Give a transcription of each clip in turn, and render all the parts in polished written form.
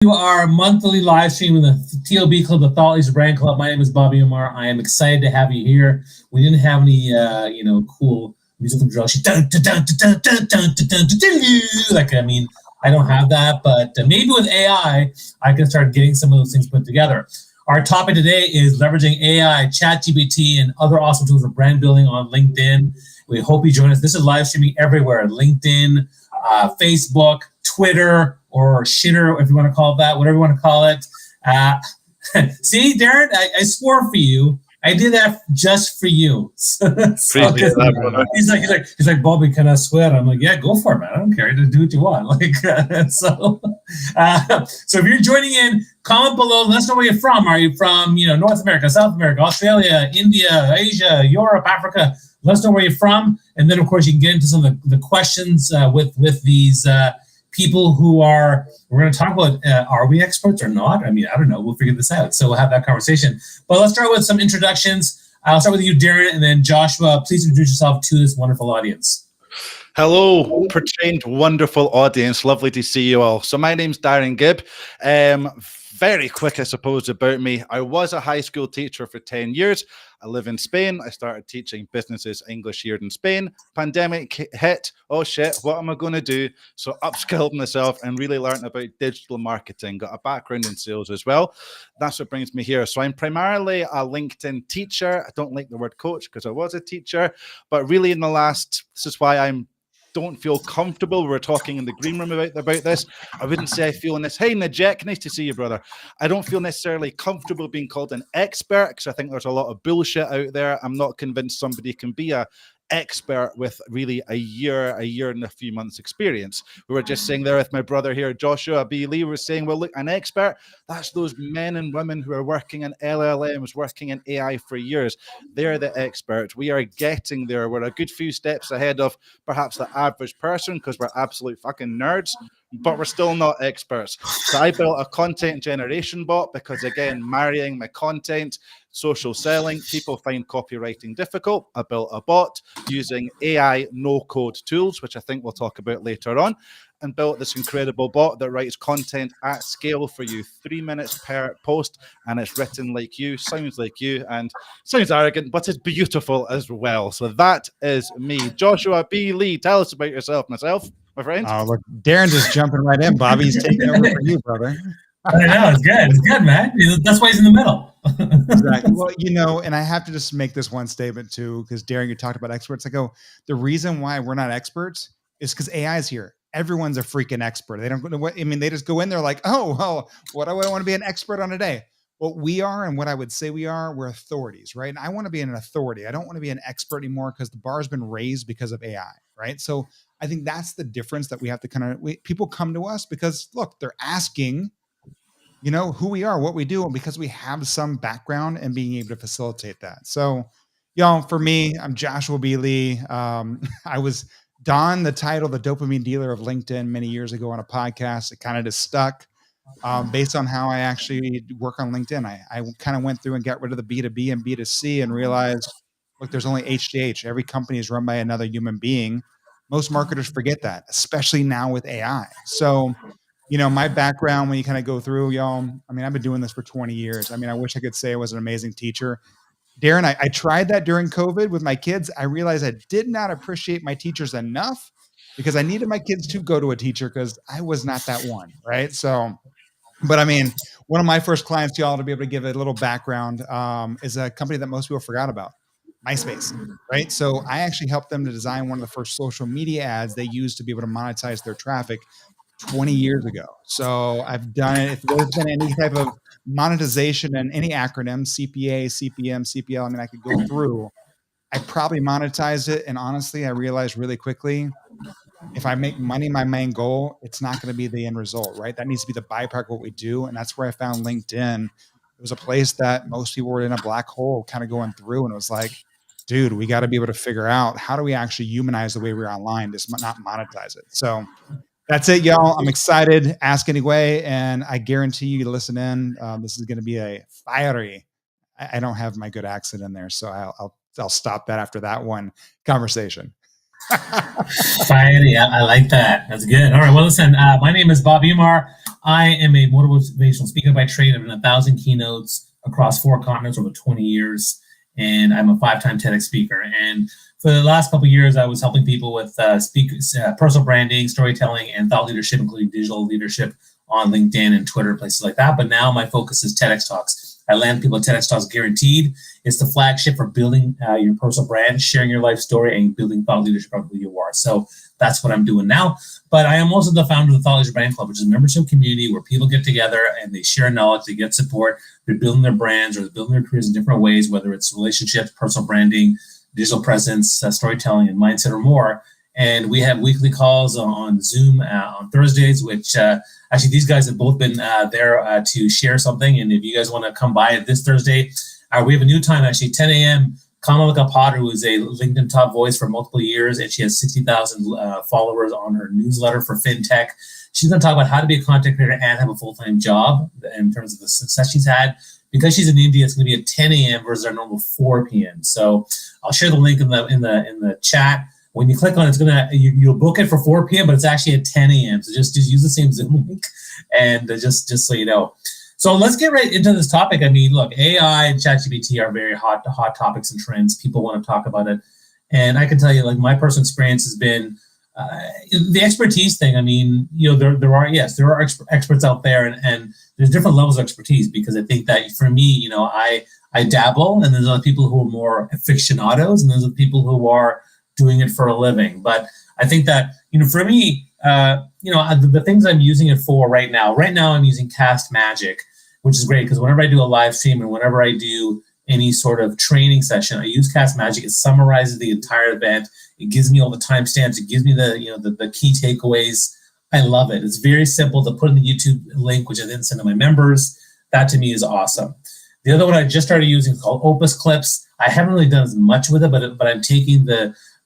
To our monthly live stream in the TLB Club, the Thought Leaders Brand Club. My name is Bobby Omar. I am excited to have you here. We didn't have any, cool musical drills. Like, I mean, I don't have that, but maybe with AI, I can start getting some of those things put together. Our topic today is leveraging AI, ChatGPT, and other awesome tools for brand building on LinkedIn. We hope you join us. This is live streaming everywhere: LinkedIn, Facebook, Twitter, or shitter, if you want to call it that, whatever you want to call it. See, Darren, I swore for you. I did that just for you. He's like, Bobby, can I swear? I'm like, yeah, go for it, man. I don't care. Just do what you want. So if you're joining in, comment below. Let us know where you're from. Are you from, North America, South America, Australia, India, Asia, Europe, Africa? Let us know where you're from. And then, of course, you can get into some of the questions with these people we're going to talk about, are we experts or not? I mean, I don't know. We'll figure this out. So we'll have that conversation. But let's start with some introductions. I'll start with you, Darren, and then Joshua. Please introduce yourself to this wonderful audience. Hello, pretend wonderful audience. Lovely to see you all. So my name's Darren Gibb. Very quick, I suppose, about me. I was a high school teacher for 10 years. I live in Spain. I started teaching businesses English here in Spain. Pandemic hit. Oh shit, what am I going to do? So upskilled myself and really learned about digital marketing. Got a background in sales as well. That's what brings me here. So I'm primarily a LinkedIn teacher. I don't like the word coach because I was a teacher, but really this is why I don't feel comfortable. We're talking in the green room about this. I wouldn't say I feel in this. Hey, Najek, nice to see you, brother. I don't feel necessarily comfortable being called an expert because I think there's a lot of bullshit out there. I'm not convinced somebody can be a expert with really a year and a few months experience. We were just saying there with my brother here, Joshua B. Lee, we were saying, well, look, an expert, that's those men and women who are working in LLMs, working in AI for years. They're the experts. We are getting there. We're a good few steps ahead of perhaps the average person because we're absolute fucking nerds, but we're still not experts. So I built a content generation bot because, again, marrying my content, social selling, people find copywriting difficult. I built a bot using AI no-code tools, which I think we'll talk about later on, and built this incredible bot that writes content at scale for you, 3 minutes per post, and it's written like you, sounds like you, and sounds arrogant, but it's beautiful as well. So that is me. Joshua B. Lee, tell us about yourself, my friend. Oh, look, Darren just jumping right in. Bobby's taking over for you, brother. I know, it's good. It's good, man. That's why he's in the middle. Exactly. Well, and I have to just make this one statement too, because Darren, you talked about experts. I go, the reason why we're not experts is because AI is here. Everyone's a freaking expert. They don't know what, I mean, they just go in there like, oh, well, what do I want to be an expert on today? What we are and what I would say we're authorities, right? And I want to be an authority. I don't want to be an expert anymore because the bar has been raised because of AI, right? So I think that's the difference that we have to people come to us because look, they're asking, who we are, what we do, and because we have some background and being able to facilitate that. So, for me, I'm Joshua B. Lee. I was donned the title, the dopamine dealer of LinkedIn many years ago on a podcast. It kind of just stuck based on how I actually work on LinkedIn. I kind of went through and got rid of the B2B and B2C and realized, look, there's only H2H. Every company is run by another human being. Most marketers forget that, especially now with AI. So, my background, when you kind of go through, I mean, I've been doing this for 20 years. I mean, I wish I could say I was an amazing teacher. Darren, I tried that during COVID with my kids. I realized I did not appreciate my teachers enough because I needed my kids to go to a teacher because I was not that one, right? So, but I mean, one of my first clients, y'all, to be able to give a little background, is a company that most people forgot about, MySpace, right? So I actually helped them to design one of the first social media ads they used to be able to monetize their traffic 20 years ago. So I've done it. If there's been any type of monetization and any acronym, CPA, CPM, CPL, I mean, I could go through. I probably monetized it. And honestly, I realized really quickly, if I make money my main goal, it's not going to be the end result, right? That needs to be the byproduct of what we do. And that's where I found LinkedIn. It was a place that most people were in a black hole kind of going through. And it was like, dude, we got to be able to figure out how do we actually humanize the way we're online, just not monetize it. So that's it, y'all. I'm excited. Ask anyway, and I guarantee you to listen in. This is going to be a fiery. I don't have my good accent in there, so I'll stop that after that one conversation. Fiery. I like that. That's good. All right. Well, listen, my name is Bob Umar. I am a motivational speaker by trade. I've done 1,000 keynotes across 4 continents over 20 years, and I'm a 5-time TEDx speaker. And for the last couple of years, I was helping people with personal branding, storytelling, and thought leadership, including digital leadership on LinkedIn and Twitter, places like that. But now my focus is TEDx Talks. I land people at TEDx Talks guaranteed. It's the flagship for building your personal brand, sharing your life story, and building thought leadership of who you are. So that's what I'm doing now. But I am also the founder of the Thought Leadership Brand Club, which is a membership community where people get together and they share knowledge, they get support, they're building their brands or they're building their careers in different ways, whether it's relationships, personal branding, digital presence, storytelling, and mindset or more. And we have weekly calls on Zoom on Thursdays, which actually these guys have both been there to share something. And if you guys want to come by this Thursday, we have a new time, actually, 10 a.m. Kamalika Potter, who is a LinkedIn top voice for multiple years, and she has 60,000 followers on her newsletter for FinTech. She's going to talk about how to be a content creator and have a full-time job in terms of the success she's had. Because she's in India, it's going to be at 10 a.m. versus our normal 4 p.m. So I'll share the link in the chat. When you click on it, it's you'll book it for 4 p.m., but it's actually at 10 a.m. So just use the same Zoom link, and just so you know. So let's get right into this topic. I mean, look, AI and ChatGPT are very hot topics and trends. People want to talk about it. And I can tell you, like, my personal experience has been the expertise thing. I mean, there are experts out there, and there's different levels of expertise, because I think that for me, I dabble, and there's other people who are more aficionados, and there's other people who are doing it for a living. But I think that, for me, the things I'm using it for right now I'm using Cast Magic, which is great because whenever I do a live stream and whenever I do any sort of training session, I use Cast Magic. It summarizes the entire event. It gives me all the timestamps. It gives me the key takeaways. I love it. It's very simple to put in the YouTube link, which I then send to my members. That to me is awesome. The other one I just started using is called Opus Clips. I haven't really done as much with it, but I'm taking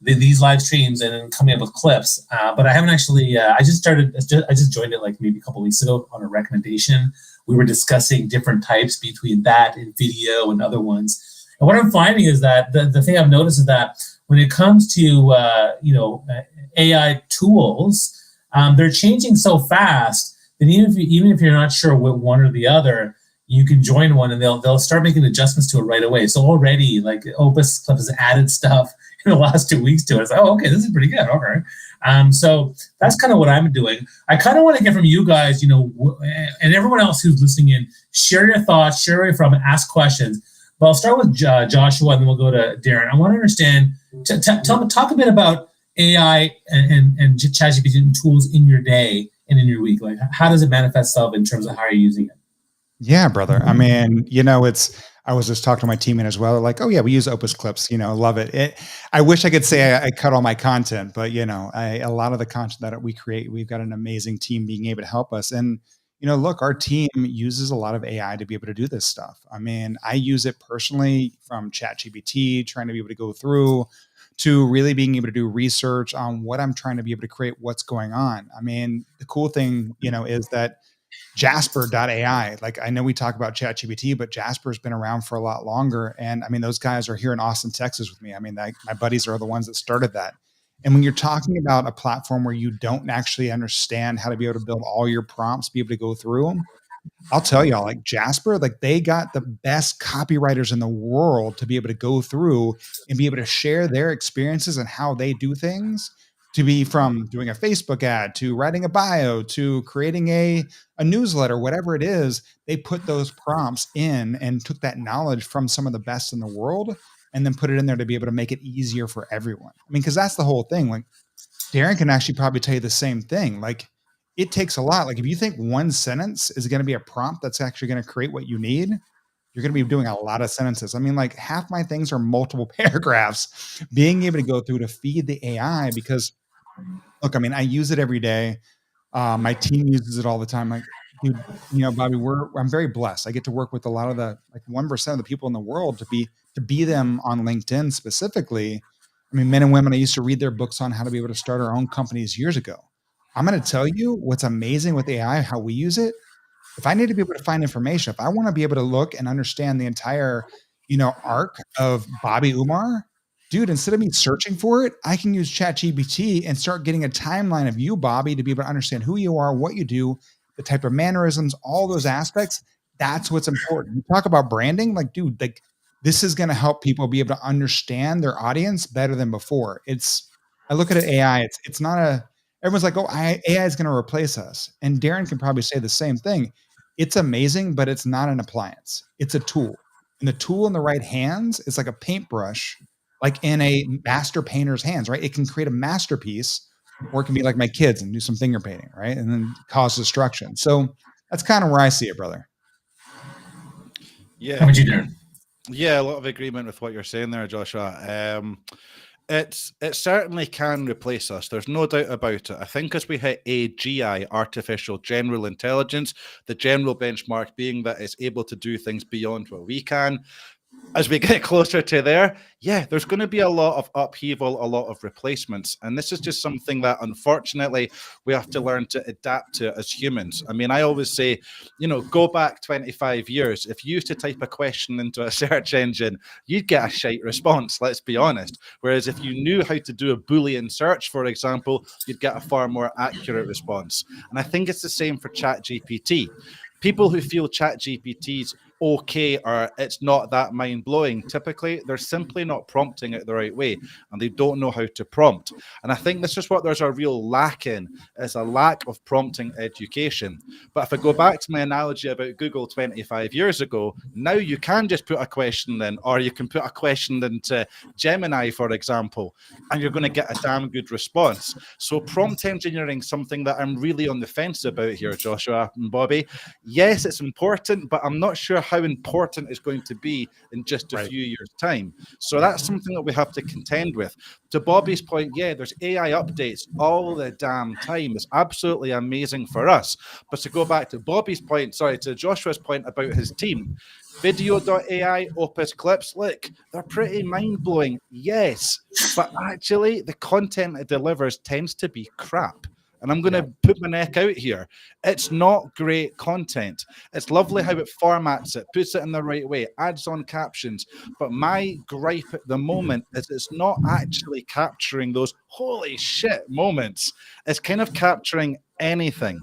these live streams and then coming up with clips. But I haven't actually, I just joined it like maybe a couple of weeks ago on a recommendation. We were discussing different types between that and video and other ones. And what I'm finding is that the thing I've noticed is that when it comes to, AI tools, they're changing so fast that even if you're not sure what one or the other, you can join one and they'll start making adjustments to it right away. So already, like, Opus Clip has added stuff in the last 2 weeks to it. It's like, oh, okay, this is pretty good. Okay. So that's kind of what I'm doing. I kind of want to get from you guys, and everyone else who's listening in, share your thoughts, share where you're from, ask questions. But I'll start with Joshua, and then we'll go to Darren. I want to understand, talk a bit about AI and ChatGPT tools in your day and in your week. Like, how does it manifest itself in terms of how you're using it? Yeah, brother. I mean, I was just talking to my teammate as well. Like, oh yeah, we use Opus Clips. Love it. I wish I could say I cut all my content, but a lot of the content that we create, we've got an amazing team being able to help us. And look, our team uses a lot of AI to be able to do this stuff. I mean, I use it personally, from ChatGPT, trying to be able to go through, to really being able to do research on what I'm trying to be able to create, what's going on. I mean, the cool thing, is that Jasper.ai, like, I know we talk about ChatGPT, but Jasper's been around for a lot longer. And I mean, those guys are here in Austin, Texas with me. I mean, my buddies are the ones that started that. And when you're talking about a platform where you don't actually understand how to be able to build all your prompts, be able to go through them, I'll tell y'all, like, Jasper, like, they got the best copywriters in the world to be able to go through and be able to share their experiences and how they do things, to be from doing a Facebook ad to writing a bio to creating a newsletter, whatever it is. They put those prompts in and took that knowledge from some of the best in the world and then put it in there to be able to make it easier for everyone. I mean, because that's the whole thing. Like, Darren can actually probably tell you the same thing. Like, it takes a lot. Like, if you think one sentence is going to be a prompt that's actually going to create what you need, you're going to be doing a lot of sentences. I mean, like, half my things are multiple paragraphs. Being able to go through to feed the AI, because look, I mean, I use it every day. My team uses it all the time. Like, dude, Bobby, I'm very blessed. I get to work with a lot of the, like, 1% of the people in the world, to be them on LinkedIn specifically. I mean, men and women, I used to read their books on how to be able to start our own companies years ago. I'm going to tell you what's amazing with AI, how we use it. If I need to be able to find information, if I want to be able to look and understand the entire, arc of Bobby Umar, dude, instead of me searching for it, I can use ChatGPT and start getting a timeline of you, Bobby, to be able to understand who you are, what you do, the type of mannerisms, all those aspects. That's what's important. You talk about branding, like, dude, like this is going to help people be able to understand their audience better than before. I look at it, AI, it's not everyone's like, oh, AI is going to replace us. And Darren can probably say the same thing. It's amazing, but it's not an appliance. It's a tool. And the tool in the right hands is like a paintbrush, like in a master painter's hands, right? It can create a masterpiece, or it can be like my kids and do some finger painting, right? And then cause destruction. So that's kind of where I see it, brother. Yeah. How about you, Darren? Yeah, a lot of agreement with what you're saying there, Joshua. It certainly can replace us. There's no doubt about it. I think as we hit AGI, artificial general intelligence, the general benchmark being that it's able to do things beyond what we can. As we get closer to there, yeah, there's going to be a lot of upheaval, a lot of replacements. And this is just something that, unfortunately, we have to learn to adapt to as humans. I mean, I always say, go back 25 years. If you used to type a question into a search engine, you'd get a shite response, let's be honest. Whereas if you knew how to do a Boolean search, for example, you'd get a far more accurate response. And I think it's the same for ChatGPT. People who feel ChatGPT's okay or it's not that mind-blowing, typically they're simply not prompting it the right way and they don't know how to prompt. And I think this is what there's a real lack in, is a lack of prompting education. But if I go back to my analogy about Google 25 years ago, now you can just put a question in, or you can put a question into Gemini, for example, and you're going to get a damn good response. So prompt engineering is something that I'm really on the fence about here, Joshua and Bobby. Yes, it's important, but I'm not sure how important it's going to be in just a few years' time. So that's something that we have to contend with. To Bobby's point, yeah, there's AI updates all the damn time. It's absolutely amazing for us. But to go back to to Joshua's point about his team, Video.ai, Opus Clips, look, they're pretty mind-blowing, yes, but actually the content it delivers tends to be crap. And I'm going to put my neck out here. It's not great content. It's lovely how it formats it, puts it in the right way, adds on captions. But my gripe at the moment is it's not actually capturing those holy shit moments. It's kind of capturing anything.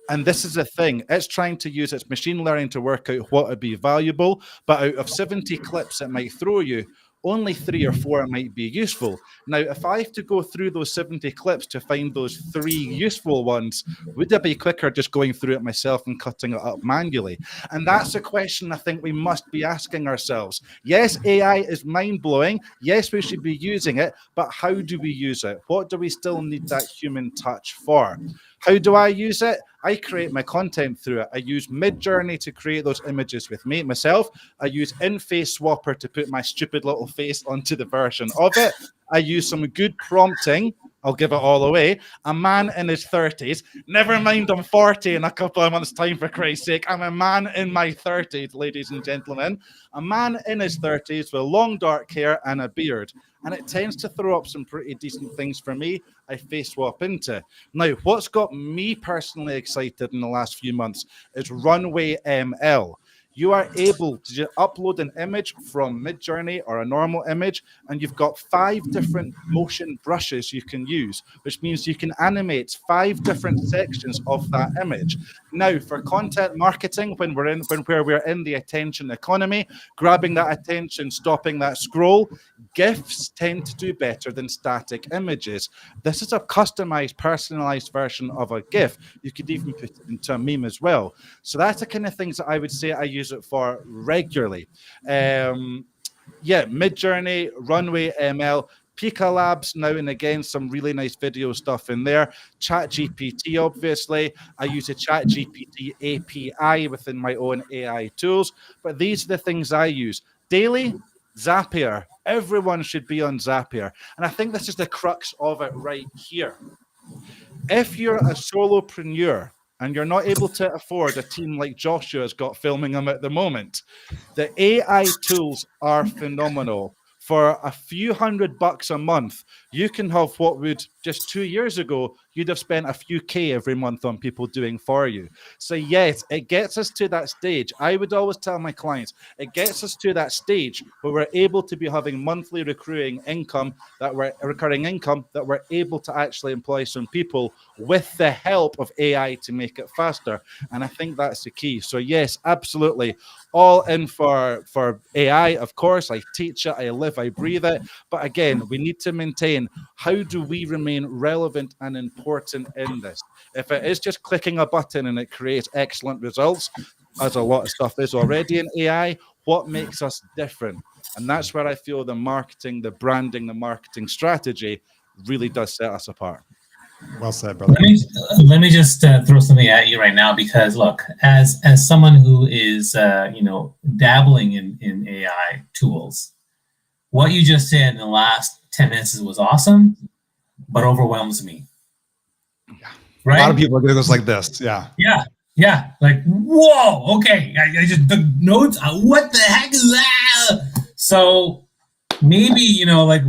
And this is the thing. It's trying to use its machine learning to work out what would be valuable. But out of 70 clips it might throw you, only 3 or 4 might be useful. Now, if I have to go through those 70 clips to find those 3 useful ones, would I be quicker just going through it myself and cutting it up manually? And that's a question I think we must be asking ourselves. Yes, AI is mind-blowing. Yes, we should be using it, but how do we use it? What do we still need that human touch for? How do I use it? I create my content through it. I use Midjourney to create those images with me myself. I use In-Face Swapper to put my stupid little face onto the version of it. I use some good prompting. I'll give it all away. A man in his 30s. Never mind, I'm 40 in a couple of months' time, for Christ's sake. I'm a man in my 30s, ladies and gentlemen. A man in his 30s with long dark hair and a beard. And it tends to throw up some pretty decent things for me. I face swap into. Now, what's got me personally excited in the last few months is Runway ML. You are able to just upload an image from Midjourney or a normal image, and you've got 5 different motion brushes you can use, which means you can animate 5 different sections of that image. Now, for content marketing, when we're in the attention economy, grabbing that attention, stopping that scroll, GIFs tend to do better than static images. This is a customized, personalized version of a GIF. You could even put it into a meme as well. So that's the kind of things that I would say I use it for regularly. Midjourney, Runway ML, Pika Labs now and again, some really nice video stuff in there. ChatGPT, obviously. I use a ChatGPT API within my own AI tools, but these are the things I use. Daily, Zapier. Everyone should be on Zapier. And I think this is the crux of it right here. If you're a solopreneur and you're not able to afford a team like Joshua's got filming them at the moment, the AI tools are phenomenal. For a few $100 a month, you can have what would just 2 years ago you'd have spent a few K every month on people doing for you. So yes, it gets us to that stage. I would always tell my clients, it gets us to that stage where we're able to be having monthly recurring income that we're able to actually employ some people with the help of AI to make it faster. And I think that's the key. So yes, absolutely. All in for AI, of course. I teach it, I live, I breathe it. But again, we need to maintain, how do we remain relevant and important in this? If it is just clicking a button and it creates excellent results, as a lot of stuff is already in AI, what makes us different? And that's where I feel the marketing, the branding, the marketing strategy really does set us apart. Well said, brother. Let me just throw something at you right now, because look, as someone who is dabbling in AI tools, what you just said in the last 10 minutes was awesome, but overwhelms me. Yeah. Right? A lot of people are going to go like this. Yeah. Yeah. Like, whoa, okay. I just took notes. What the heck is that? So maybe, like,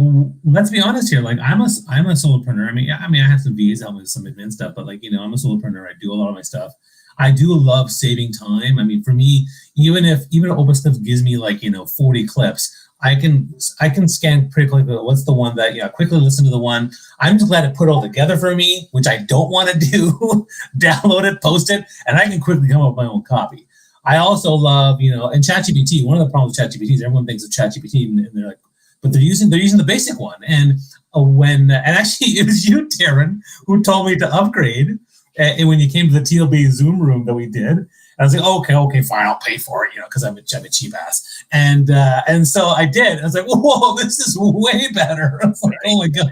let's be honest here. Like, I'm a solopreneur. I mean, I have some VAs help with some admin stuff, but like, I'm a solopreneur. I do a lot of my stuff. I do love saving time. I mean, for me, even if OpenScript gives me like, 40 clips, I can scan pretty quickly. What's the one that, quickly listen to the one. I'm just glad it put it all together for me, which I don't want to do. Download it, post it, and I can quickly come up with my own copy. I also love, and ChatGPT. One of the problems with ChatGPT is everyone thinks of ChatGPT and they're like, but they're using the basic one. And and actually it was you, Taryn, who told me to upgrade. And when you came to the TLB Zoom room that we did, I was like, okay, fine, I'll pay for it, because I'm a cheap ass. And so I did. I was like, whoa, this is way better. I was like, oh my God,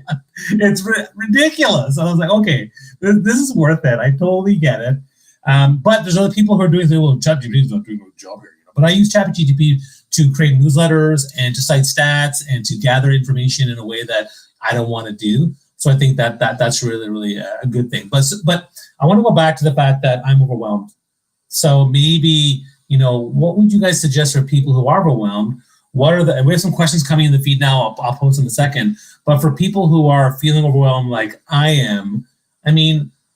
it's ridiculous. I was like, okay, this is worth it. I totally get it. But there's other people who are doing things. Well, ChatGPT is not doing a job here, But I use ChatGPT to create newsletters and to cite stats and to gather information in a way that I don't want to do. So I think that's really, really a good thing. But I want to go back to the fact that I'm overwhelmed. So maybe, what would you guys suggest for people who are overwhelmed? We have some questions coming in the feed now. I'll post in a second. But for people who are feeling overwhelmed like I am,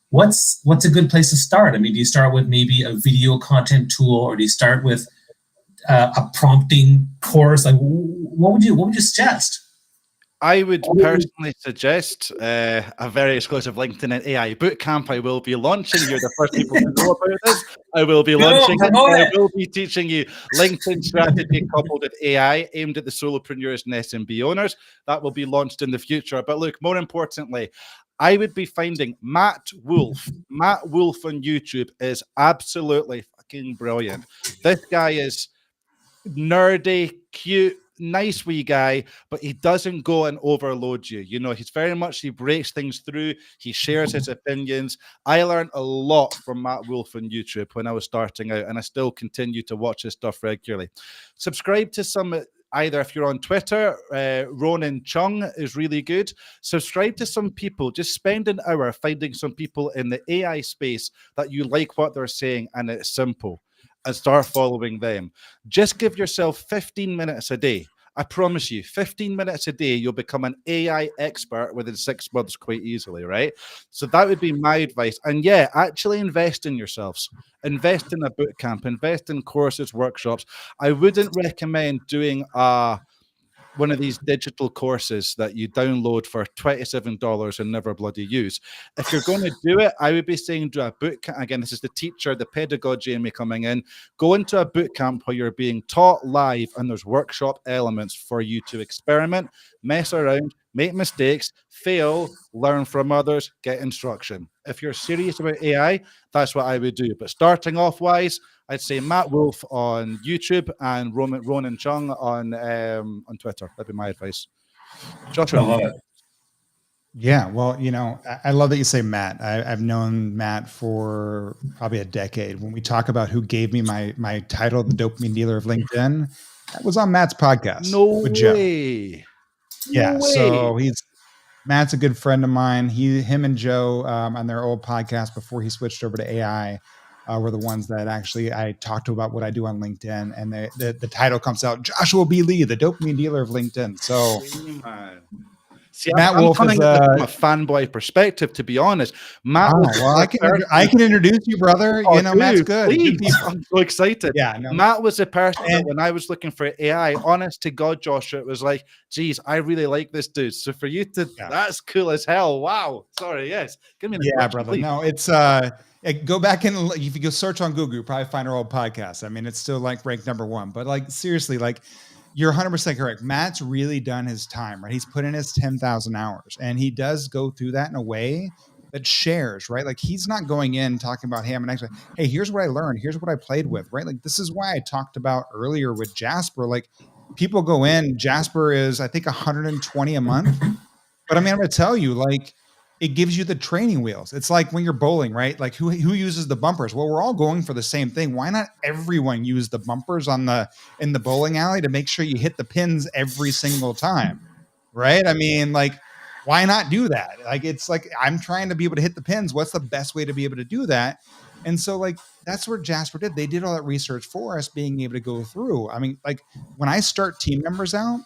what's a good place to start? Do you start with maybe a video content tool, or do you start with a prompting course? Like, what would you suggest? I would personally suggest a very exclusive LinkedIn and AI bootcamp I will be launching. You're the first people to know about this. I will be launching it. I will be teaching you LinkedIn strategy coupled with AI aimed at the solopreneurs and SMB owners. That will be launched in the future. But look, more importantly, I would be finding Matt Wolf. Matt Wolf on YouTube is absolutely fucking brilliant. This guy is nerdy, cute, nice wee guy, but he doesn't go and overload you. He's very much, he breaks things through. He shares his opinions. I learned a lot from Matt Wolf on YouTube when I was starting out, and I still continue to watch his stuff regularly. Subscribe to some, either if you're on Twitter, Ronan Chung is really good. Subscribe to some people. Just spend an hour finding some people in the AI space that you like what they're saying, and it's simple. And start following them. Just give yourself 15 minutes a day. I promise you, 15 minutes a day, you'll become an AI expert within 6 months quite easily, right? So that would be my advice. And yeah, actually invest in yourselves. Invest in a boot camp. Invest in courses, workshops. I wouldn't recommend doing one of these digital courses that you download for $27 and never bloody use. If you're going to do it, I would be saying do a boot camp. Again, this is the teacher, the pedagogy in me coming in. Go into a boot camp where you're being taught live and there's workshop elements for you to experiment, mess around, make mistakes, fail, learn from others, get instruction. If you're serious about AI, that's what I would do. But starting off wise, I'd say Matt Wolf on YouTube and Ronan Chung on Twitter. That'd be my advice. Joshua. Yeah, well, I love that you say Matt. I've known Matt for probably a decade. When we talk about who gave me my title, the dopamine dealer of LinkedIn, that was on Matt's podcast. No with Joe. way. Yeah, no way. So Matt's a good friend of mine. Him and Joe on their old podcast before he switched over to AI were the ones that actually I talked to about what I do on LinkedIn. And the title comes out, Joshua B. Lee, the dopamine dealer of LinkedIn. So See, Matt I'm Wolf coming is at this from a fanboy perspective, to be honest. Matt oh, was the well, first I person. can introduce you, brother. Oh, You know, Matt's dude, good. please. Good people. I'm so excited. Yeah, no. Matt was the person that And when I was looking for AI, honest to God, Joshua, it was like, geez, I really like this dude. So for you to, yeah, that's cool as hell. Wow. Sorry, yes. Give me an yeah, introduction, brother. please. No, it's go back and if you go search on Google, you probably find our old podcast. I mean, it's still like ranked #1. But like seriously, like you're 100% correct. Matt's really done his time, right? He's put in his 10,000 hours, and he does go through that in a way that shares, right? Like he's not going in talking about him and actually, hey, here's what I learned, here's what I played with, right? Like this is why I talked about earlier with Jasper. Like people go in, Jasper is I think 120 a month. But I mean, I'm going to tell you, like, it gives you the training wheels. It's like when you're bowling, right? Like who uses the bumpers? Well, we're all going for the same thing. Why not everyone use the bumpers in the bowling alley to make sure you hit the pins every single time, right? I mean, like, why not do that? Like, it's like I'm trying to be able to hit the pins. What's the best way to be able to do that? And so, like, that's what Jasper did. They did all that research for us, being able to go through. I mean, like, when I start team members out,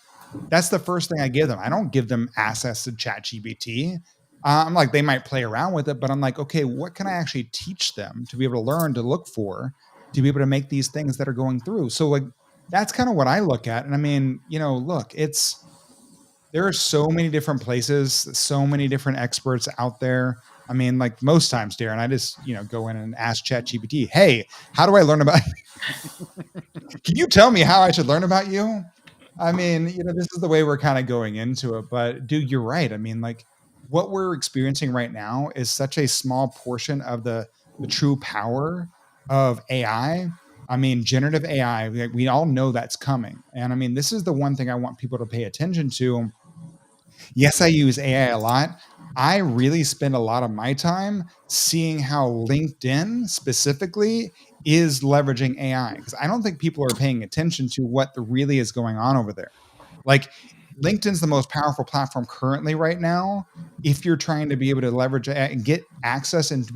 that's the first thing I give them. I don't give them access to ChatGPT. I'm like, they might play around with it, but I'm like, okay, what can I actually teach them to be able to learn, to look for, to be able to make these things that are going through? So like, that's kind of what I look at. And I mean, you know, look, there are so many different places, so many different experts out there. I mean, like most times, Darren, I just, go in and ask ChatGPT, hey, how do I learn about you? Can you tell me how I should learn about you? I mean, this is the way we're kind of going into it, but dude, you're right. I mean, like what we're experiencing right now is such a small portion of the true power of AI. I mean, generative AI, we all know that's coming. And I mean, this is the one thing I want people to pay attention to. Yes, I use AI a lot. I really spend a lot of my time seeing how LinkedIn specifically is leveraging AI, because I don't think people are paying attention to what really is going on over there. Like LinkedIn's the most powerful platform currently right now. If you're trying to be able to leverage AI and get access and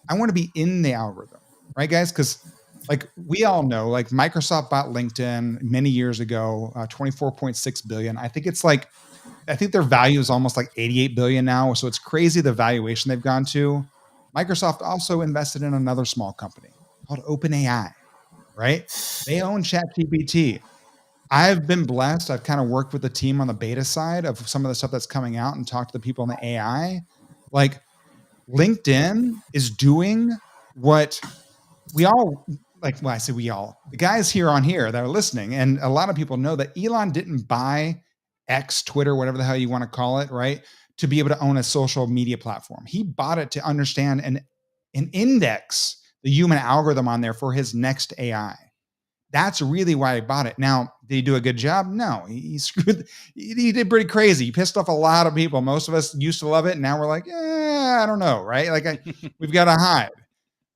I want to be in the algorithm, right, guys? Because like we all know, like Microsoft bought LinkedIn many years ago, 24.6 billion. I think their value is almost like 88 billion now. So it's crazy the valuation they've gone to. Microsoft also invested in another small company called OpenAI, right? They own ChatGPT. I've been blessed. I've kind of worked with the team on the beta side of some of the stuff that's coming out and talked to the people in the AI. Like LinkedIn is doing what we all like. Well, I say we all, the guys here that are listening, and a lot of people know that Elon didn't buy X, Twitter, whatever the hell you want to call it, right? To be able to own a social media platform. He bought it to understand and index the human algorithm on there for his next AI. That's really why he bought it. Now, did he do a good job? No, he screwed. He did pretty crazy. He pissed off a lot of people. Most of us used to love it. And now we're like, I don't know, right? Like we've got to hide.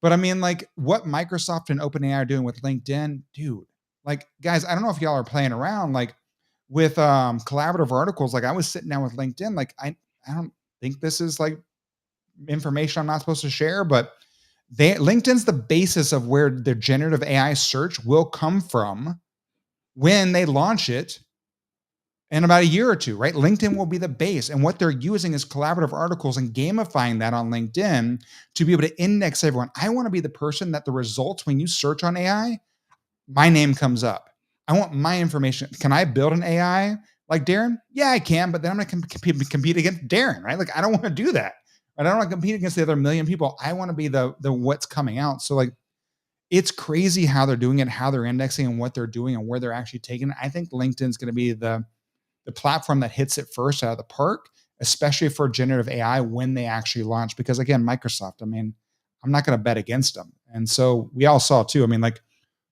But I mean, like what Microsoft and OpenAI are doing with LinkedIn, dude, like guys, I don't know if y'all are playing around like with collaborative articles. Like I was sitting down with LinkedIn. Like I don't think this is like information I'm not supposed to share, but LinkedIn's the basis of where their generative AI search will come from when they launch it in about a year or two, right? LinkedIn will be the base. And what they're using is collaborative articles and gamifying that on LinkedIn to be able to index everyone. I want to be the person that the results, when you search on AI, my name comes up. I want my information. Can I build an AI like Darren? Yeah, I can, but then I'm going to compete against Darren, right? Like I don't want to do that. I don't want to compete against the other million people. I want to be the what's coming out. So like, it's crazy how they're doing it, how they're indexing and what they're doing and where they're actually taking it. I think LinkedIn's going to be the platform that hits it first out of the park, especially for generative AI when they actually launch. Because again, Microsoft, I mean, I'm not going to bet against them. And so we all saw too. I mean, like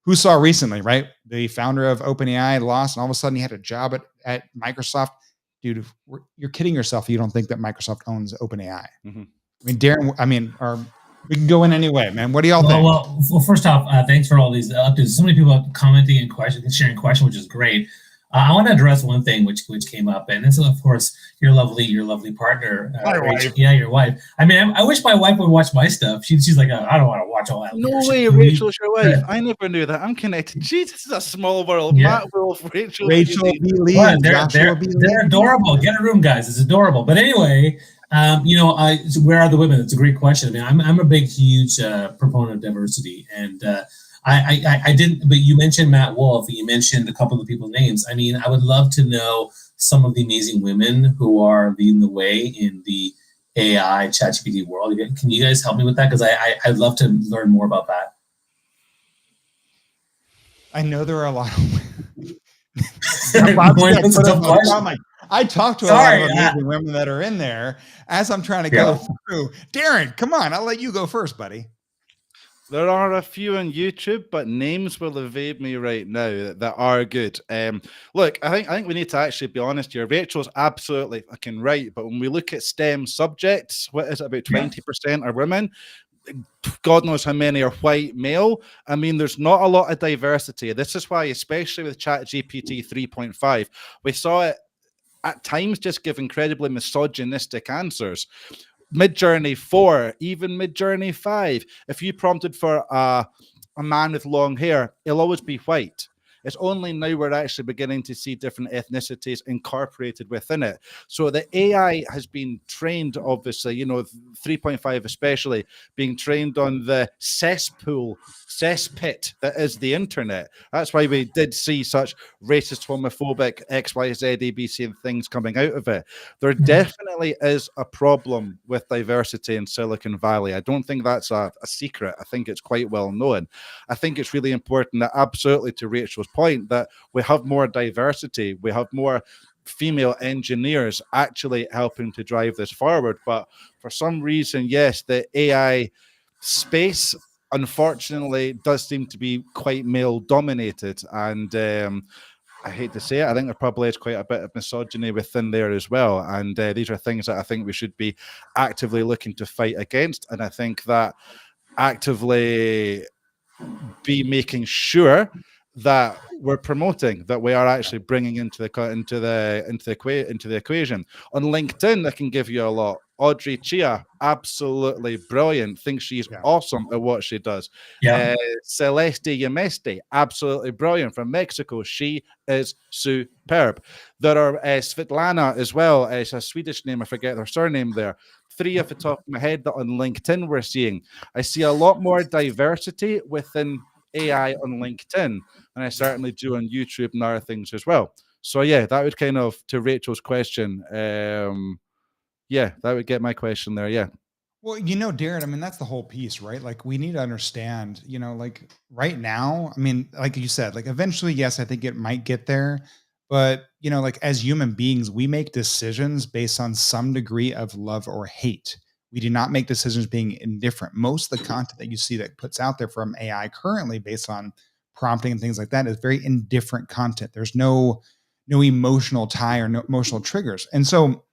who saw recently, right? The founder of OpenAI lost and all of a sudden he had a job at Microsoft. Dude, you're kidding yourself if you don't think that Microsoft owns OpenAI. Mm-hmm. I mean, Darren, we can go in any way, man. What do y'all think? Well, first off, thanks for all these updates. So many people commenting and sharing questions, which is great. I want to address one thing which came up, and this is of course your lovely partner, My Rachel. wife. Yeah, your wife. I mean, I wish my wife would watch my stuff. She's like, I don't want to watch all that. No leadership way, TV. Rachel's your wife. I never knew that. I'm connected. Jeez, this is a small world. Yeah. Matt Wolf, Rachel Rachel Beasley. B. Lee, Well, and Joshua B. Lee. they're adorable. Get a room, guys. It's adorable. But anyway, where are the women? It's a great question. I mean, I'm a big, huge proponent of diversity, and I didn't. But you mentioned Matt Wolf. You mentioned a couple of people's names. I mean, I would love to know some of the amazing women who are leading the way in the AI ChatGPT world. Can you guys help me with that? Because I'd love to learn more about that. I know there are a lot of women. I talked to a lot of amazing women that are in there as I'm trying to go through. Darren, come on. I'll let you go first, buddy. There are a few on YouTube, but names will evade me right now that are good. Look, I think we need to actually be honest here. Rachel's absolutely fucking right, but when we look at STEM subjects, what is it, about 20% are women? God knows how many are white male. I mean, there's not a lot of diversity. This is why, especially with ChatGPT 3.5, we saw it at times just give incredibly misogynistic answers. Midjourney 4, even Midjourney 5. If you prompted for a man with long hair, he'll always be white. It's only now we're actually beginning to see different ethnicities incorporated within it. So the AI has been trained, obviously, 3.5 especially, being trained on the cesspit that is the internet. That's why we did see such racist, homophobic, XYZ, ABC and things coming out of it. There definitely is a problem with diversity in Silicon Valley. I don't think that's a secret. I think it's quite well known. I think it's really important that, absolutely, to Rachel's point, that we have more diversity, we have more female engineers actually helping to drive this forward. But for some reason, yes, the AI space unfortunately does seem to be quite male dominated, and I hate to say it, I think there probably is quite a bit of misogyny within there as well, and these are things that I think we should be actively looking to fight against. And I think that actively be making sure that we're promoting, that we are actually bringing into the equation. On LinkedIn, I can give you a lot. Audrey Chia, absolutely brilliant. Think she's awesome at what she does. Celeste Yamesti, absolutely brilliant, from Mexico. She is superb. There are Svetlana as well. It's a Swedish name. I forget her surname there. 3 off the top of my head that on LinkedIn we're seeing. I see a lot more diversity within AI on LinkedIn, and I certainly do on YouTube and other things as well. So yeah, that would kind of, to Rachel's question, that would get my question there. Yeah. Well, Darren, I mean, that's the whole piece, right? Like, we need to understand, like right now, I mean, like you said, like eventually, yes, I think it might get there. But, like as human beings, we make decisions based on some degree of love or hate. We do not make decisions being indifferent. Most of the content that you see that puts out there from AI currently, based on prompting and things like that, is very indifferent content. There's no emotional tie or no emotional triggers. And so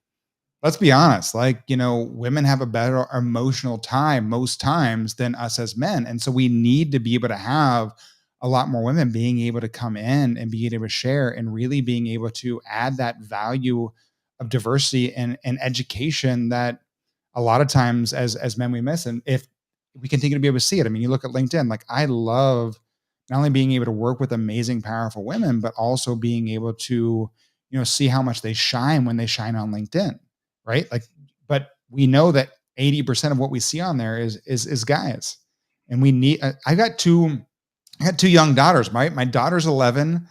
let's be honest, like, women have a better emotional tie most times than us as men. And so we need to be able to have a lot more women being able to come in and be able to share and really being able to add that value of diversity and education that a lot of times as men we miss. And if we continue to be able to see it, I mean, you look at LinkedIn, like I love not only being able to work with amazing, powerful women, but also being able to, see how much they shine when they shine on LinkedIn, right? Like, but we know that 80% of what we see on there is guys. And we need, I got two young daughters. My daughter's 11.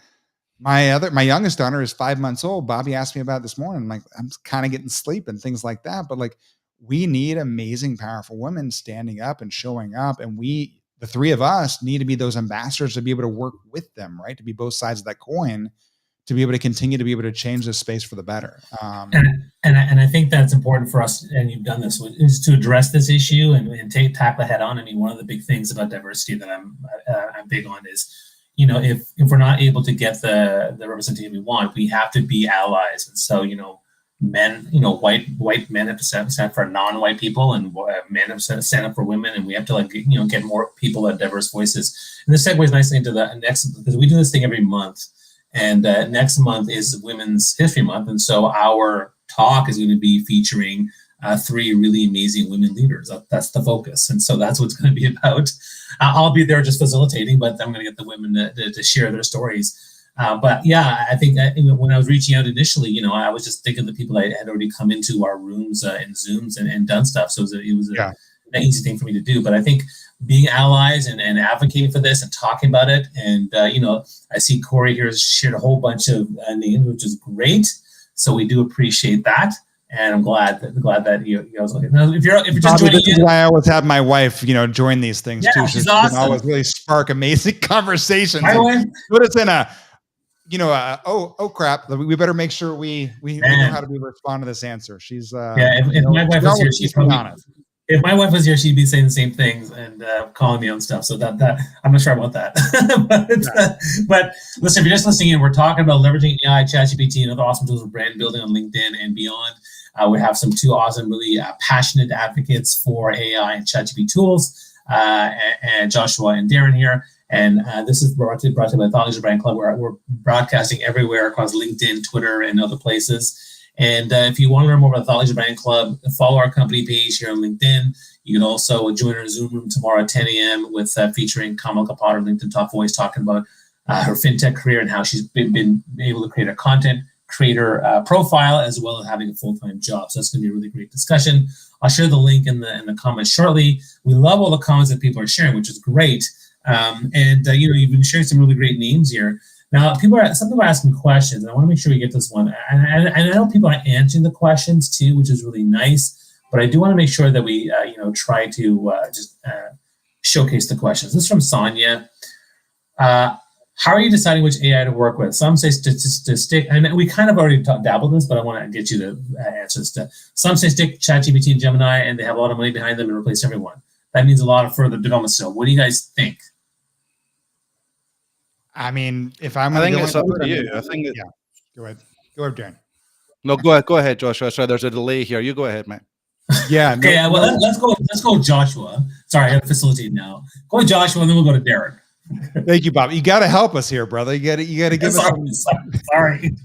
My youngest daughter is 5 months old. Bobby asked me about it this morning. Like, I'm kind of getting sleep and things like that. But like, we need amazing, powerful women standing up and showing up. And the 3 of us, need to be those ambassadors to be able to work with them, right? To be both sides of that coin, to be able to continue to be able to change this space for the better. And I think that's important for us, and you've done this, is to address this issue and tackle it head on. I mean, one of the big things about diversity that I'm big on is, if we're not able to get the representation we want, we have to be allies. And so, men, white men have to stand up for non-white people, and men have to stand up for women, and we have to get more people that diverse voices. And this segues nicely into the next, because we do this thing every month. And next month is Women's History Month. And so our talk is going to be featuring 3 really amazing women leaders. That's the focus. And so that's what it's going to be about. I'll be there just facilitating, but I'm going to get the women to share their stories. But yeah, I think when I was reaching out initially, I was just thinking of the people that had already come into our rooms and Zooms and done stuff. So it was an easy thing for me to do. But I think being allies and advocating for this and talking about it. And, I see Corey here has shared a whole bunch of names, which is great. So we do appreciate that. And I'm glad that you guys look at now. If you're just Bobby, joining this is why I always have my wife, join these things too. She's She awesome. can always really spark amazing conversations. My wife, Put us in oh crap. We better make sure we know how to respond to this answer. She's if my wife was here, she'd probably honest. If my wife was here, she'd be saying the same things and calling me on stuff. So that I'm not sure about that. but listen, if you're just listening in, we're talking about leveraging AI, ChatGPT, and other awesome tools for brand building on LinkedIn and beyond. We have some 2 awesome, really passionate advocates for AI and ChatGPT tools, and Joshua and Darren here. And this is brought to you by the Thought Leadership Brand Club, where we're broadcasting everywhere across LinkedIn, Twitter, and other places. And if you want to learn more about the Thought Leadership Brand Club, follow our company page here on LinkedIn. You can also join our Zoom room tomorrow at 10 a.m. with featuring Kamal Kapoor, LinkedIn Top Voice, talking about her fintech career and how she's been able to create a content creator profile as well as having a full-time job. So that's going to be a really great discussion. I'll share the link in the comments shortly. We love all the comments that people are sharing, which is great. You've been sharing some really great names here. Now, some people are asking questions, and I want to make sure we get this one. And I know people are answering the questions too, which is really nice. But I do want to make sure that we, try to just showcase the questions. This is from Sonia. How are you deciding which AI to work with? Some say to stick, and we kind of already dabbled in this, but I want to get you to answer this. Some say stick ChatGPT and Gemini, and they have a lot of money behind them and replace everyone. That means a lot of further development still. What do you guys think? I mean, if I think it's up to you. I think Go ahead, Darren. No, go ahead, Joshua. Sorry, there's a delay here. You go ahead, mate. Yeah. Okay. Let's go, Joshua. Sorry, I have to facilitate now. Go Joshua, and then we'll go to Darren. Thank you, Bob. You got to help us here, brother. You got to give us. Sorry.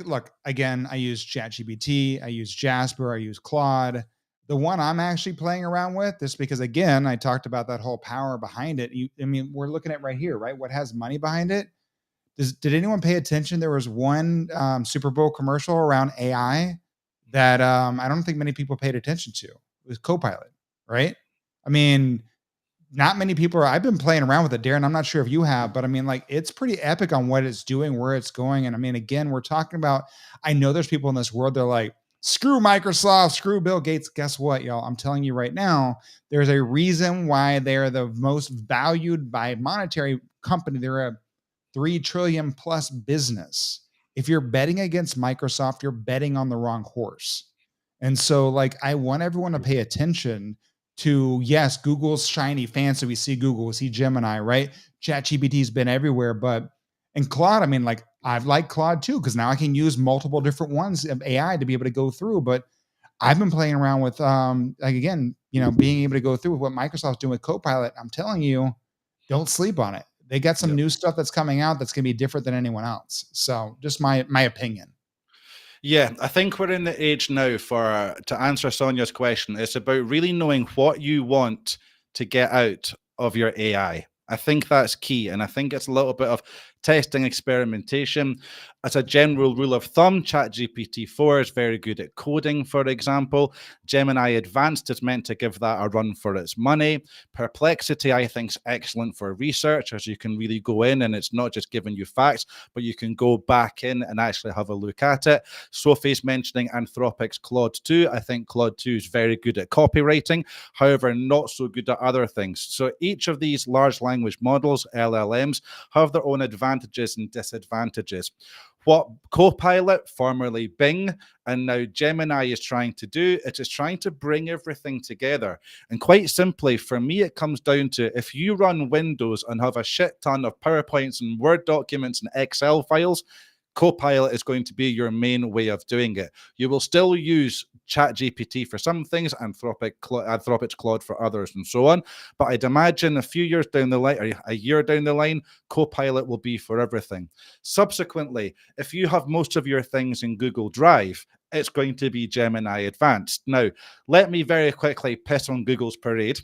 Look, again, I use ChatGPT, I use Jasper, I use Claude. The one I'm actually playing around with, just because, again, I talked about that whole power behind it. We're looking at right here, right? What has money behind it? Did anyone pay attention? There was one Super Bowl commercial around AI that I don't think many people paid attention to. It was Copilot, right? Not many people are. I've been playing around with it, Darren. I'm not sure if you have, but it's pretty epic on what it's doing, where it's going. And again, we're talking about, I know there's people in this world, they're like, screw Microsoft, screw Bill Gates. Guess what, y'all? I'm telling you right now, there's a reason why they're the most valued by monetary company. They're a $3 trillion plus business. If you're betting against Microsoft, you're betting on the wrong horse. And so I want everyone to pay attention to, yes, Google's shiny fancy. We see Google, we see Gemini, right? ChatGPT's been everywhere, and Claude, I've liked Claude too, because now I can use multiple different ones of AI to be able to go through. But I've been playing around with, being able to go through with what Microsoft's doing with Copilot. I'm telling you, don't sleep on it. They got some new stuff that's coming out that's going to be different than anyone else. So just my opinion. Yeah, I think we're in the age now to answer Sonia's question. It's about really knowing what you want to get out of your AI. I think that's key. And I think it's a little bit of testing, experimentation. As a general rule of thumb, ChatGPT 4 is very good at coding, for example. Gemini Advanced is meant to give that a run for its money. Perplexity, I think, is excellent for research, as you can really go in and it's not just giving you facts, but you can go back in and actually have a look at it. Sophie's mentioning Anthropic's Claude 2. I think Claude 2 is very good at copywriting, however, not so good at other things. So each of these large language models, LLMs, have their own advantages and disadvantages. What Copilot, formerly Bing, and now Gemini is trying to do, it is trying to bring everything together. And quite simply, for me, it comes down to, if you run Windows and have a shit ton of PowerPoints and Word documents and Excel files, Copilot is going to be your main way of doing it. You will still use ChatGPT for some things, Anthropic's Claude for others, and so on. But I'd imagine a few years down the line, or a year down the line, Copilot will be for everything. Subsequently, if you have most of your things in Google Drive, it's going to be Gemini Advanced. Now, let me very quickly piss on Google's parade.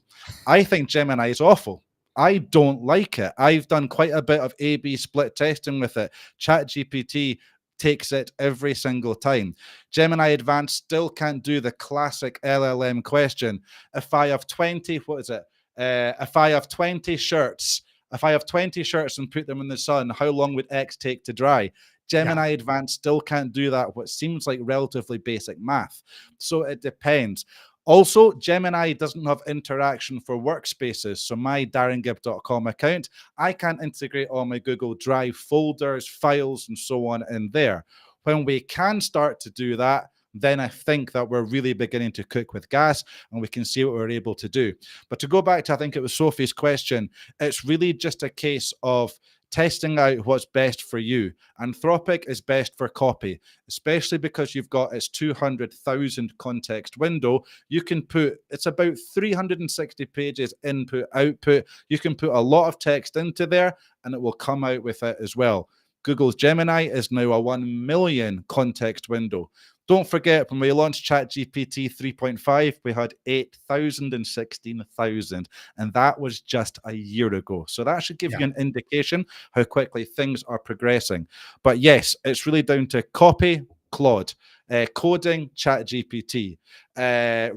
I think Gemini is awful. I don't like it. I've done quite a bit of A/B split testing with it. ChatGPT takes it every single time. Gemini Advanced still can't do the classic LLM question. If I have 20, what is it? If I have 20 shirts, and put them in the sun, how long would X take to dry? Gemini Advanced still can't do that, what seems like relatively basic math. So it depends. Also, Gemini doesn't have interaction for workspaces. So my darrengibb.com account, I can't integrate all my Google Drive folders, files, and so on in there. When we can start to do that, then I think that we're really beginning to cook with gas and we can see what we're able to do. But to go back to, I think it was Sophie's question, it's really just a case of testing out what's best for you. Anthropic is best for copy, especially because you've got its 200,000 context window. You can put, it's about 360 pages input, output. You can put a lot of text into there and it will come out with it as well. Google's Gemini is now a 1 million context window. Don't forget, when we launched ChatGPT 3.5, we had 8,000 and 16,000, and that was just a year ago. So that should give you an indication how quickly things are progressing. But yes, it's really down to copy, Claude, coding, ChatGPT,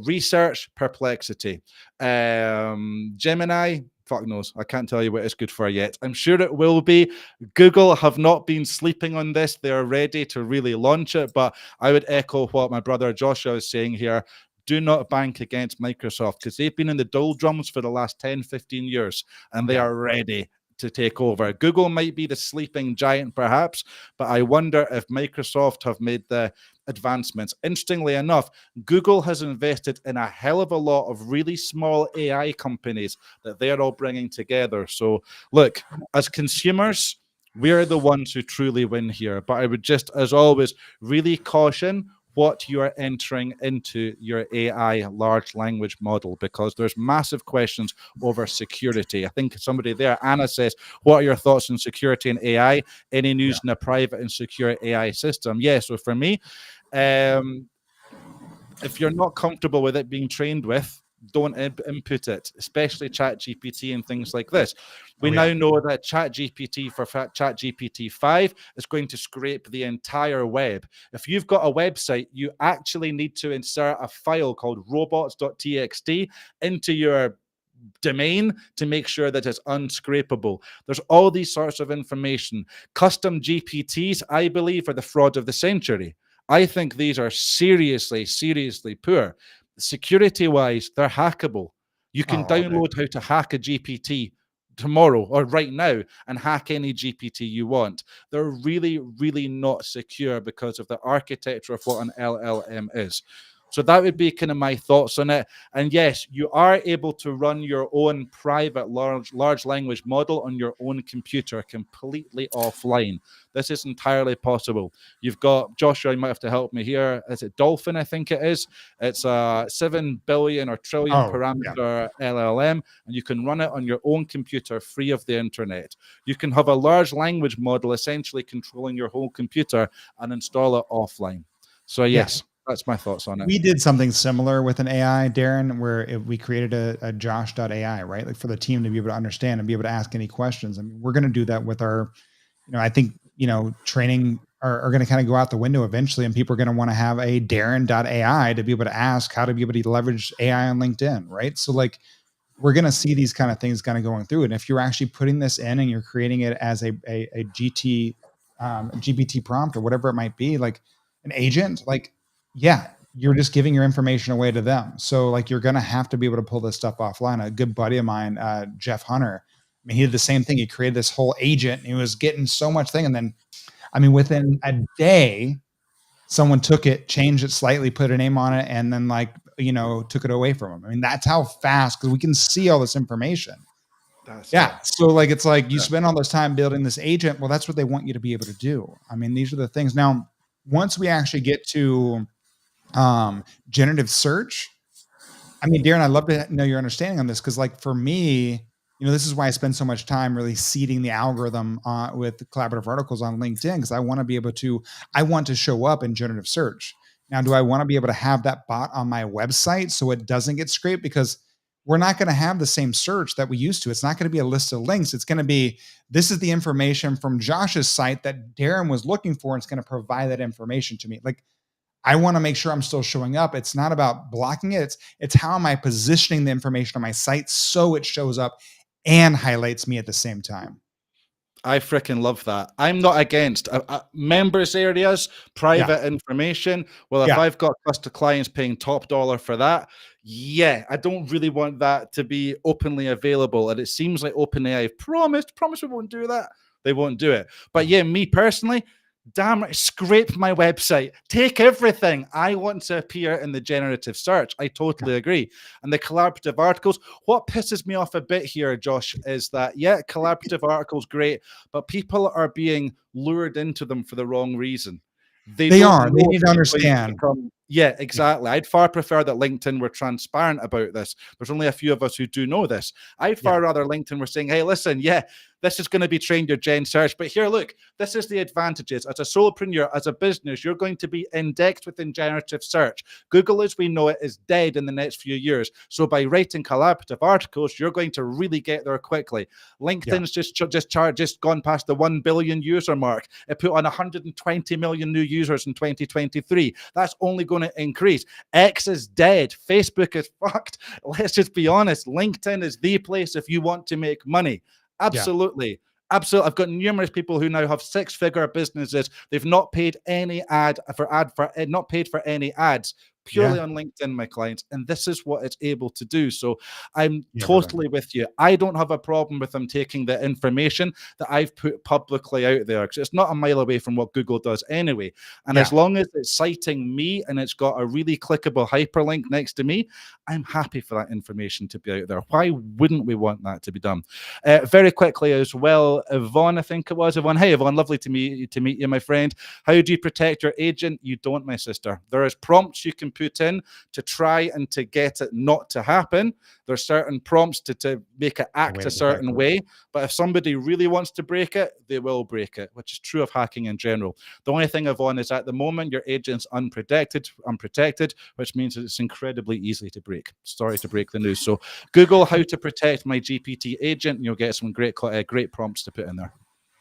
research, Perplexity, Gemini. Fuck knows. I can't tell you what it's good for yet. I'm sure it will be. Google have not been sleeping on this. They're ready to really launch it. But I would echo what my brother Joshua is saying here. Do not bank against Microsoft because they've been in the doldrums for the last 10, 15 years and they are ready to take over. Google might be the sleeping giant perhaps, but I wonder if Microsoft have made the advancements. Interestingly enough, Google has invested in a hell of a lot of really small AI companies that they're all bringing together. So look, as consumers, we're the ones who truly win here. But I would just, as always, really caution what you are entering into your AI large language model, because there's massive questions over security. I think somebody there, Anna, says, what are your thoughts on security and AI? Any news in a private and secure AI system? Yeah, so for me, if you're not comfortable with it being trained with, don't input it, especially ChatGPT and things like this. We now know that ChatGPT for ChatGPT 5 is going to scrape the entire web. If you've got a website, you actually need to insert a file called robots.txt into your domain to make sure that it's unscrapable. There's all these sorts of information. Custom GPTs, I believe, are the fraud of the century. I think these are seriously, seriously poor. Security-wise, they're hackable. You can download how to hack a GPT tomorrow or right now and hack any GPT you want. They're really, really not secure because of the architecture of what an LLM is. So that would be kind of my thoughts on it. And yes, you are able to run your own private large language model on your own computer completely offline. This is entirely possible. You've got, Joshua, you might have to help me here. Is it Dolphin? I think it is. It's a 7 billion or trillion parameter LLM, and you can run it on your own computer free of the internet. You can have a large language model essentially controlling your whole computer and install it offline. So yes. That's my thoughts on it. We did something similar with an AI, Darren, where we created a Josh.ai, right? Like for the team to be able to understand and be able to ask any questions. I mean, we're going to do that with our, I think, training are going to kind of go out the window eventually. And people are going to want to have a Darren.ai to be able to ask how to be able to leverage AI on LinkedIn, right? So like, we're going to see these kind of things kind of going through. And if you're actually putting this in and you're creating it as a GPT prompt or whatever it might be, like an agent, like, you're just giving your information away to them. So like, you're going to have to be able to pull this stuff offline. A good buddy of mine, Jeff Hunter, I mean, he did the same thing. He created this whole agent and he was getting so much thing. And then, I mean, within a day, someone took it, changed it slightly, put a name on it, and then took it away from him. I mean, that's how fast, because we can see all this information. That's Yeah. it. So like, it's like you Yeah. spend all this time building this agent. Well, that's what they want you to be able to do. I mean, these are the things. Now, once we actually get to generative search, I mean, Darren, I'd love to know your understanding on this, because, like, for me, this is why I spend so much time really seeding the algorithm with collaborative articles on LinkedIn, because I want to show up in generative search. Now, do I want to be able to have that bot on my website so it doesn't get scraped? Because we're not going to have the same search that we used to. It's not going to be a list of links. It's going to be, this is the information from Josh's site that Darren was looking for, and it's going to provide that information to me. Like, I want to make sure I'm still showing up. It's not about blocking it. It's how am I positioning the information on my site so it shows up and highlights me at the same time. I freaking love that. I'm not against members areas, private information. Well, if I've got customer clients paying top dollar for that, I don't really want that to be openly available. And it seems like OpenAI promised we won't do that. They won't do it. But me personally, damn right, scrape my website, take everything. I want to appear in the generative search. I totally agree. And the collaborative articles, what pisses me off a bit here, Josh, is that collaborative articles, great, but people are being lured into them for the wrong reason. They They need to understand. Exactly. I'd far prefer that LinkedIn were transparent about this. There's only a few of us who do know this. I'd far rather LinkedIn were saying, hey, listen, this is going to be trained your gen search, but here, look, this is the advantages. As a solopreneur, as a business, you're going to be indexed within generative search. Google, as we know it, is dead in the next few years. So by writing collaborative articles, you're going to really get there quickly. LinkedIn's just gone past the 1 billion user mark. It put on 120 million new users in 2023. That's only going to increase. X is dead. Facebook is fucked. Let's just be honest. LinkedIn is the place if you want to make money. Absolutely. Absolutely. I've got numerous people who now have 6-figure businesses. They've not paid any not paid for any ads, purely on LinkedIn, my clients. And this is what it's able to do. So I'm totally with you. I don't have a problem with them taking the information that I've put publicly out there, because it's not a mile away from what Google does anyway. And as long as it's citing me and it's got a really clickable hyperlink next to me, I'm happy for that information to be out there. Why wouldn't we want that to be done? Very quickly as well, Yvonne, I think it was. Yvonne, hey, Yvonne, lovely to meet you, my friend. How do you protect your agent? You don't, my sister. There is prompts you can put in to try and to get it not to happen. There's certain prompts to make it act a certain way. But if somebody really wants to break it, they will break it, which is true of hacking in general. The only thing, Yvonne, is at the moment, your agent's unprotected, which means that it's incredibly easy to break. Sorry to break the news. So Google how to protect my GPT agent, and you'll get some great prompts to put in there.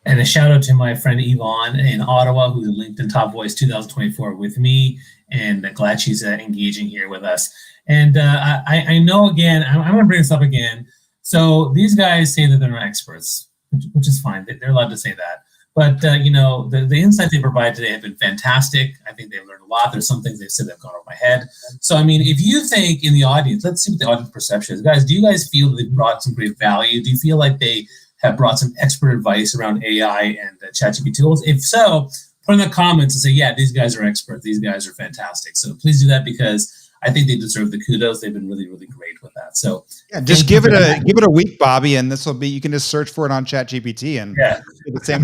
And a shout out to my friend Yvonne in Ottawa, who's a LinkedIn Top Voice 2024 with me, and glad she's engaging here with us. And I know, again, I'm going to bring this up again. So these guys say that they're not experts, which is fine. They're allowed to say that. But, the insights they provide today have been fantastic. I think they've learned a lot. There's some things they've said that have gone over my head. So, I mean, if you think in the audience, let's see what the audience perception is. Guys, do you guys feel that they've brought some great value? Do you feel like they have brought some expert advice around AI and ChatGPT tools? If so, put in the comments and say, yeah, these guys are experts. These guys are fantastic. So please do that, because I think they deserve the kudos. They've been really, really great with that. So just give it a week, Bobby, and this will be, you can just search for it on ChatGPT and do the same.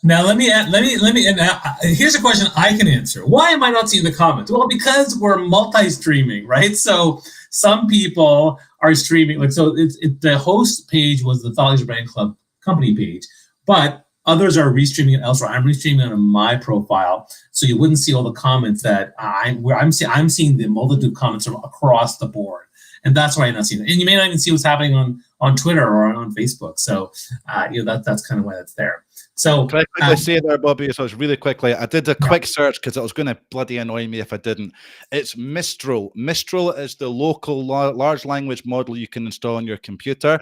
Now let me. Here's a question I can answer. Why am I not seeing the comments? Well, because we're multi-streaming, right? So some people are streaming, the host page was the Thought Leaders Brand Club company page, but others are restreaming it elsewhere. I'm restreaming it on my profile, so you wouldn't see all the comments that I'm seeing the multitude of comments from across the board, and that's why I'm not seeing it. And you may not even see what's happening on Twitter or on Facebook. So that's kind of why that's there. So can I quickly say there, Bobby? So it's really quickly. I did a quick search because it was going to bloody annoy me if I didn't. It's Mistral. Mistral is the local large language model you can install on your computer.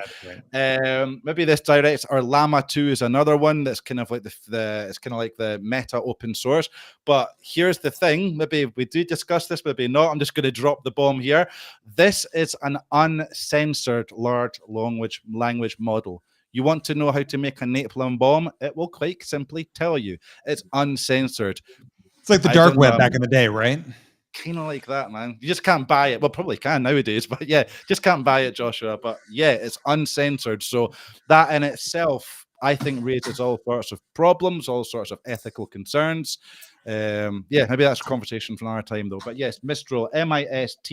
Maybe this directs, or Llama 2 is another one that's kind of like it's kind of like the Meta open source. But here's the thing. Maybe we do discuss this, maybe not. I'm just going to drop the bomb here. This is an uncensored large language model. You want to know how to make a napalm bomb? It will quite simply tell you. It's uncensored. It's like the dark web back in the day, right? kind of like that, man. You just can't buy it. Well, probably can nowadays, but yeah, just can't buy it, Joshua. But yeah, it's uncensored. So that in itself, I think, raises all sorts of problems, all sorts of ethical concerns. Yeah, maybe that's a conversation for another time, though. But yes, Mistral, Mistral.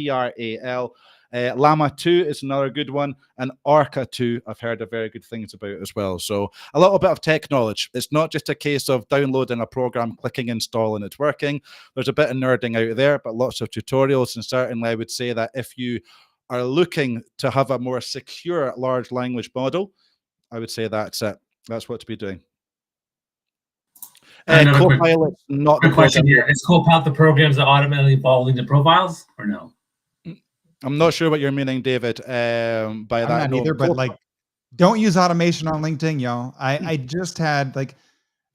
Llama 2 is another good one, and Orca 2 I've heard of very good things about as well. So a little bit of tech knowledge. It's not just a case of downloading a program, clicking install, and it's working. There's a bit of nerding out there, but lots of tutorials. And certainly I would say that if you are looking to have a more secure large language model, I would say that's it. That's what to be doing. Copilot's not the question program. here. Is Copilot the programs that automatically evolve into profiles or no? I'm not sure what you're meaning, David, by that. I'm not either, but like, don't use automation on LinkedIn, y'all. I just had like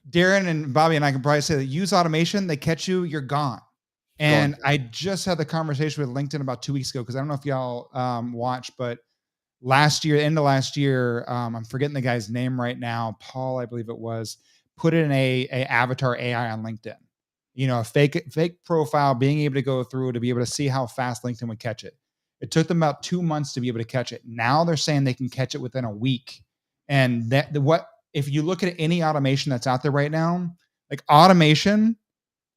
Darren and Bobby and I can probably say that use automation, they catch you, you're gone. And I just had the conversation with LinkedIn about 2 weeks ago, because I don't know if y'all watched, but end of last year, I'm forgetting the guy's name right now, Paul, I believe it was, put in a avatar AI on LinkedIn. You know, a fake profile, being able to go through to be able to see how fast LinkedIn would catch it. It took them about 2 months to be able to catch it. Now they're saying they can catch it within a week. And if you look at any automation that's out there right now, like automation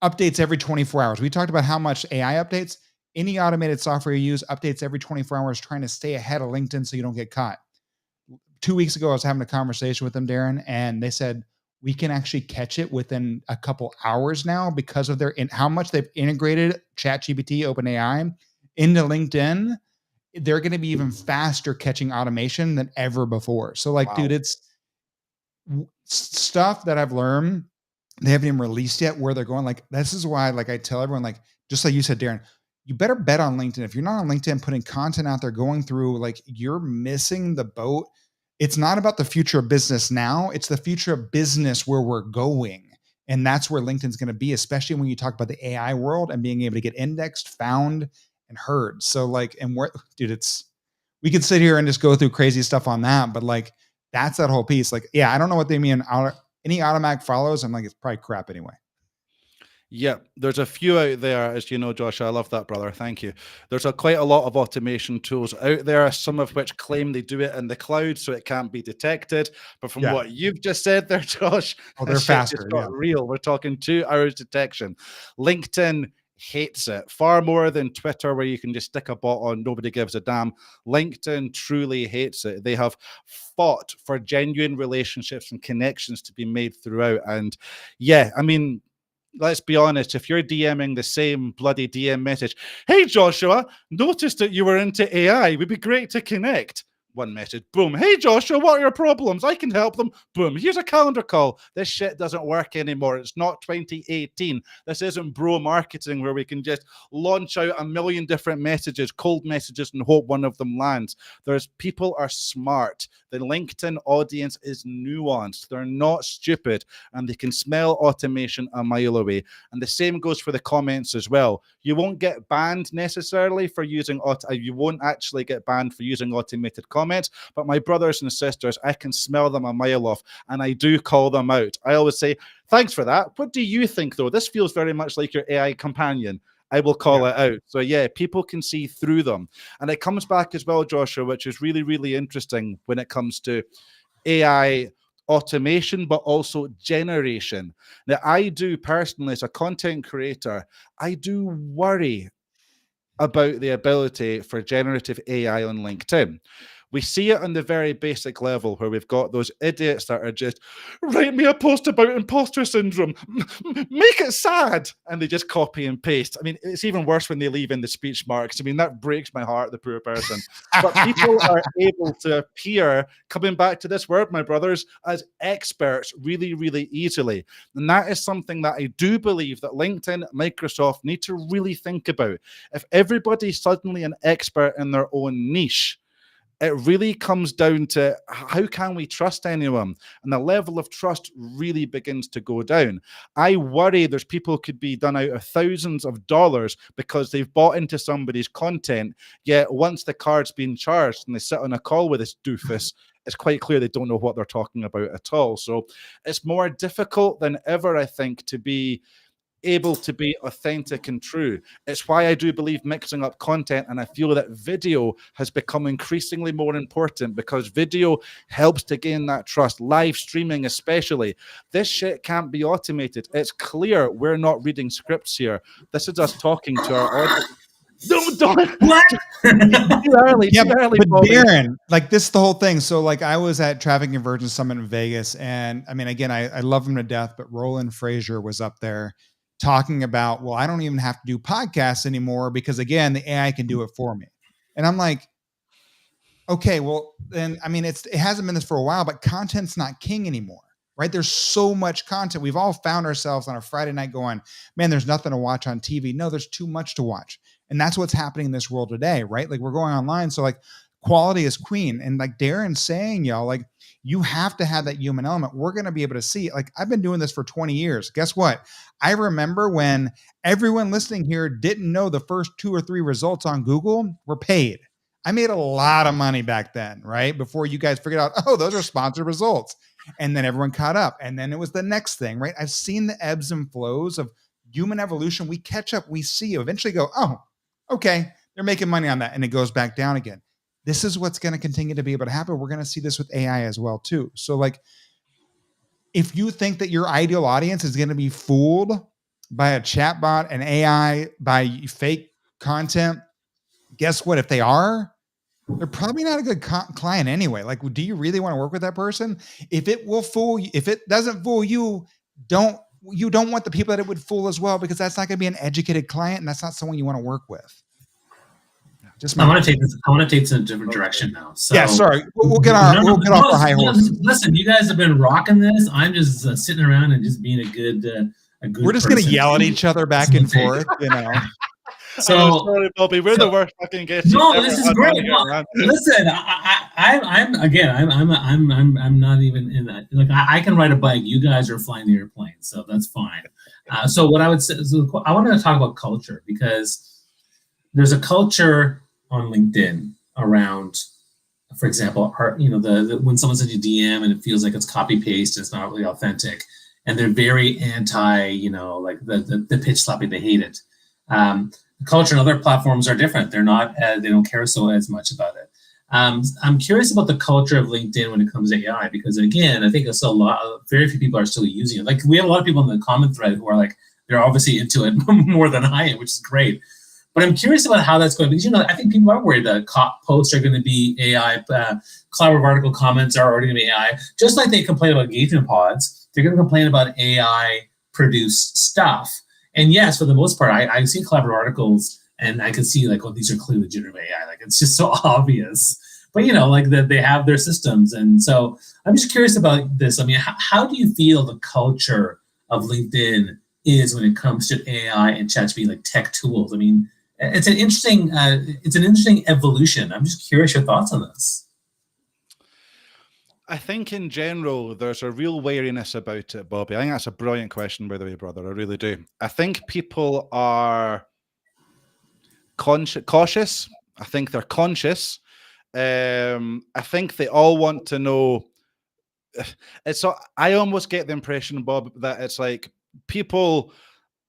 updates every 24 hours. We talked about how much AI updates. Any automated software you use updates every 24 hours, trying to stay ahead of LinkedIn so you don't get caught. 2 weeks ago, I was having a conversation with them, Darren, and they said, we can actually catch it within a couple hours now because of how much they've integrated ChatGPT, OpenAI into LinkedIn. They're going to be even faster catching automation than ever before. So like, dude, it's stuff that I've learned. They haven't even released yet where they're going. Like, this is why, like, I tell everyone, like, just like you said, Darren, you better bet on LinkedIn. If you're not on LinkedIn, putting content out there, going through, like, you're missing the boat. It's not about the future of business now. It's the future of business where we're going. And that's where LinkedIn's going to be, especially when you talk about the AI world and being able to get indexed, found, and heard. So like, and dude, we could sit here and just go through crazy stuff on that, but like, that's that whole piece. Like, yeah, I don't know what they mean. Any automatic follows, I'm like, it's probably crap anyway. Yeah, there's a few out there, as you know, Josh. I love that, brother. Thank you. There's quite a lot of automation tools out there, some of which claim they do it in the cloud so it can't be detected. But from what you've just said there, Josh, they're faster. It's not real. We're talking 2 hours detection. LinkedIn hates it far more than Twitter, where you can just stick a bot on, nobody gives a damn. LinkedIn truly hates it. They have fought for genuine relationships and connections to be made throughout. And yeah, I mean, let's be honest, if you're DMing the same bloody DM message, hey Joshua, noticed that you were into AI, would be great to connect. One message, boom. Hey Joshua, what are your problems? I can help them. Boom. Here's a calendar call. This shit doesn't work anymore. It's not 2018. This isn't bro marketing where we can just launch out a million different messages, cold messages, and hope one of them lands. People are smart. The LinkedIn audience is nuanced. They're not stupid, and they can smell automation a mile away. And the same goes for the comments as well. You won't get banned necessarily for using you won't actually get banned for using automated comments, but my brothers and sisters, I can smell them a mile off, and I do call them out. I always say, thanks for that. What do you think, though? This feels very much like your AI companion. I will call it out. So yeah, people can see through them. And it comes back as well, Joshua, which is really, really interesting when it comes to AI automation, but also generation. Now, I do personally, as a content creator, I do worry about the ability for generative AI on LinkedIn. We see it on the very basic level where we've got those idiots that are just, write me a post about imposter syndrome, make it sad, and they just copy and paste. I mean, it's even worse when they leave in the speech marks. I mean, that breaks my heart, the poor person. But people are able to appear, coming back to this word, my brothers, as experts really, really easily. And that is something that I do believe that LinkedIn, Microsoft need to really think about. If everybody's suddenly an expert in their own niche, it really comes down to how can we trust anyone? And the level of trust really begins to go down. I worry there's people could be done out of thousands of dollars because they've bought into somebody's content, yet once the card's been charged and they sit on a call with this doofus, it's quite clear they don't know what they're talking about at all. So it's more difficult than ever, I think, to be able to be authentic and true. It's why I do believe mixing up content, and I feel that video has become increasingly more important because video helps to gain that trust. Live streaming especially. This shit can't be automated. It's clear we're not reading scripts here. This is us talking to our audience. Don't What? too early, Yeah, too early, but Bobby. Darren, like this, the whole thing. So like I was at Traffic Convergence Summit in Vegas, and I mean, again, I love him to death, but Roland Frazier was up there talking about, well, I don't even have to do podcasts anymore because again, the AI can do it for me. And I'm like, okay, well, then I mean, it hasn't been this for a while, but content's not king anymore, right? There's so much content. We've all found ourselves on a Friday night going, man, there's nothing to watch on TV. No, there's too much to watch. And that's what's happening in this world today, right? Like we're going online. So like quality is queen. And like Darren's saying, y'all, like you have to have that human element. We're going to be able to see it. Like I've been doing this for 20 years. Guess what? I remember when everyone listening here didn't know the first 2 or 3 results on Google were paid. I made a lot of money back then, right? Before you guys figured out, oh, those are sponsored results. And then everyone caught up. And then it was the next thing, right? I've seen the ebbs and flows of human evolution. We catch up, we see, eventually go, oh, okay, they're making money on that. And it goes back down again. This is what's going to continue to be able to happen. We're going to see this with AI as well, too. So like, if you think that your ideal audience is going to be fooled by a chatbot and AI, by fake content, guess what? If they are, they're probably not a good client anyway. Like, do you really want to work with that person? If it will fool you, if it doesn't fool you, don't want the people that it would fool as well, because that's not going to be an educated client, and that's not someone you want to work with. I want to take this. I want to take this in a different direction now. So yeah, sorry, we'll get off the high horse. Listen, you guys have been rocking this. I'm just sitting around and just being a good. We're just going to yell at each other back and forth, you know. So sorry, Bobby, we're the worst fucking guests. No, this is great. Well, listen, I'm not even in that. Like, I can ride a bike. You guys are flying the airplane, so that's fine. So what I would say is, I want to talk about culture, because there's a culture on LinkedIn around, for example, when someone sends you DM and it feels like it's copy paste, it's not really authentic, and they're very anti, like the pitch slapping. They hate it. The culture on other platforms are different. They're not, they don't care so as much about it. I'm curious about the culture of LinkedIn when it comes to AI, because again, I think there's still very few people are still using it. Like, we have a lot of people in the comment thread who are like, they're obviously into it more than I am, which is great. But I'm curious about how that's going, because, I think people are worried that posts are going to be AI, collaborative article comments are already going to be AI. Just like they complain about engagement pods, they're going to complain about AI produced stuff. And yes, for the most part, I see collaborative articles and I can see like, oh, these are clearly generative AI. Like, it's just so obvious. But, like that they have their systems. And so I'm just curious about this. I mean, how do you feel the culture of LinkedIn is when it comes to AI and ChatGPT, like tech tools? I mean, it's an interesting evolution. I'm just curious your thoughts on this. I think in general, there's a real wariness about it, Bobby. I think that's a brilliant question, by the way, brother. I really do. I think people are cautious. I think they're conscious. I think they all want to know. I almost get the impression, Bob, that it's like people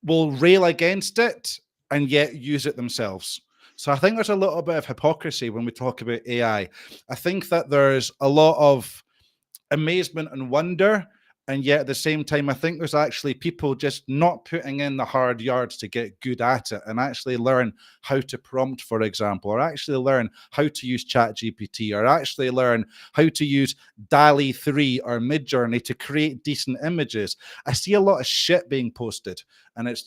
will rail against it and yet use it themselves. So I think there's a little bit of hypocrisy when we talk about AI. I think that there's a lot of amazement and wonder, and yet at the same time, I think there's actually people just not putting in the hard yards to get good at it and actually learn how to prompt, for example, or actually learn how to use ChatGPT, or actually learn how to use DALL-E 3 or Midjourney to create decent images. I see a lot of shit being posted, and it's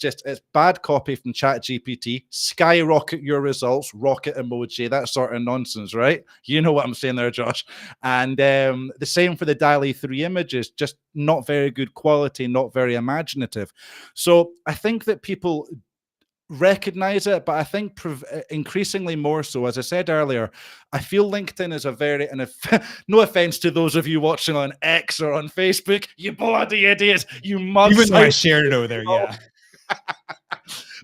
bad copy from ChatGPT, skyrocket your results, rocket emoji, that sort of nonsense, right? You know what I'm saying there, Josh. And the same for the DALL-E 3 images, just not very good quality, not very imaginative. So I think that people recognize it, but I think increasingly more so, as I said earlier, I feel LinkedIn is a very, and no offense to those of you watching on X or on Facebook, you bloody idiots, you must. Even though I shared it over there, yeah.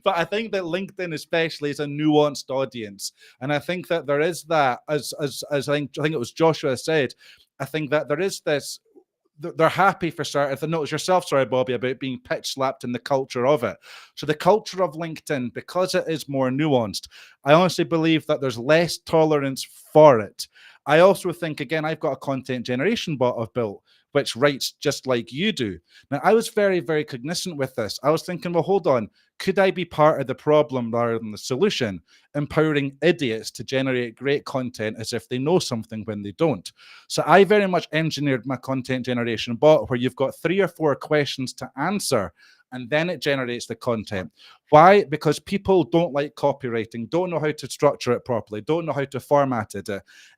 But I think that LinkedIn especially is a nuanced audience. And I think that there is that, as I think it was Joshua said, I think that there is this they're happy for starters. They notice yourself, sorry, Bobby, about being pitch slapped in the culture of it. So the culture of LinkedIn, because it is more nuanced, I honestly believe that there's less tolerance for it. I also think, again, I've got a content generation bot I've built, which writes just like you do. Now, I was very, very cognizant with this. I was thinking, well, hold on, could I be part of the problem rather than the solution? Empowering idiots to generate great content as if they know something when they don't. So I very much engineered my content generation bot where you've got 3 or 4 questions to answer, and then it generates the content. Why? Because people don't like copywriting, don't know how to structure it properly, don't know how to format it.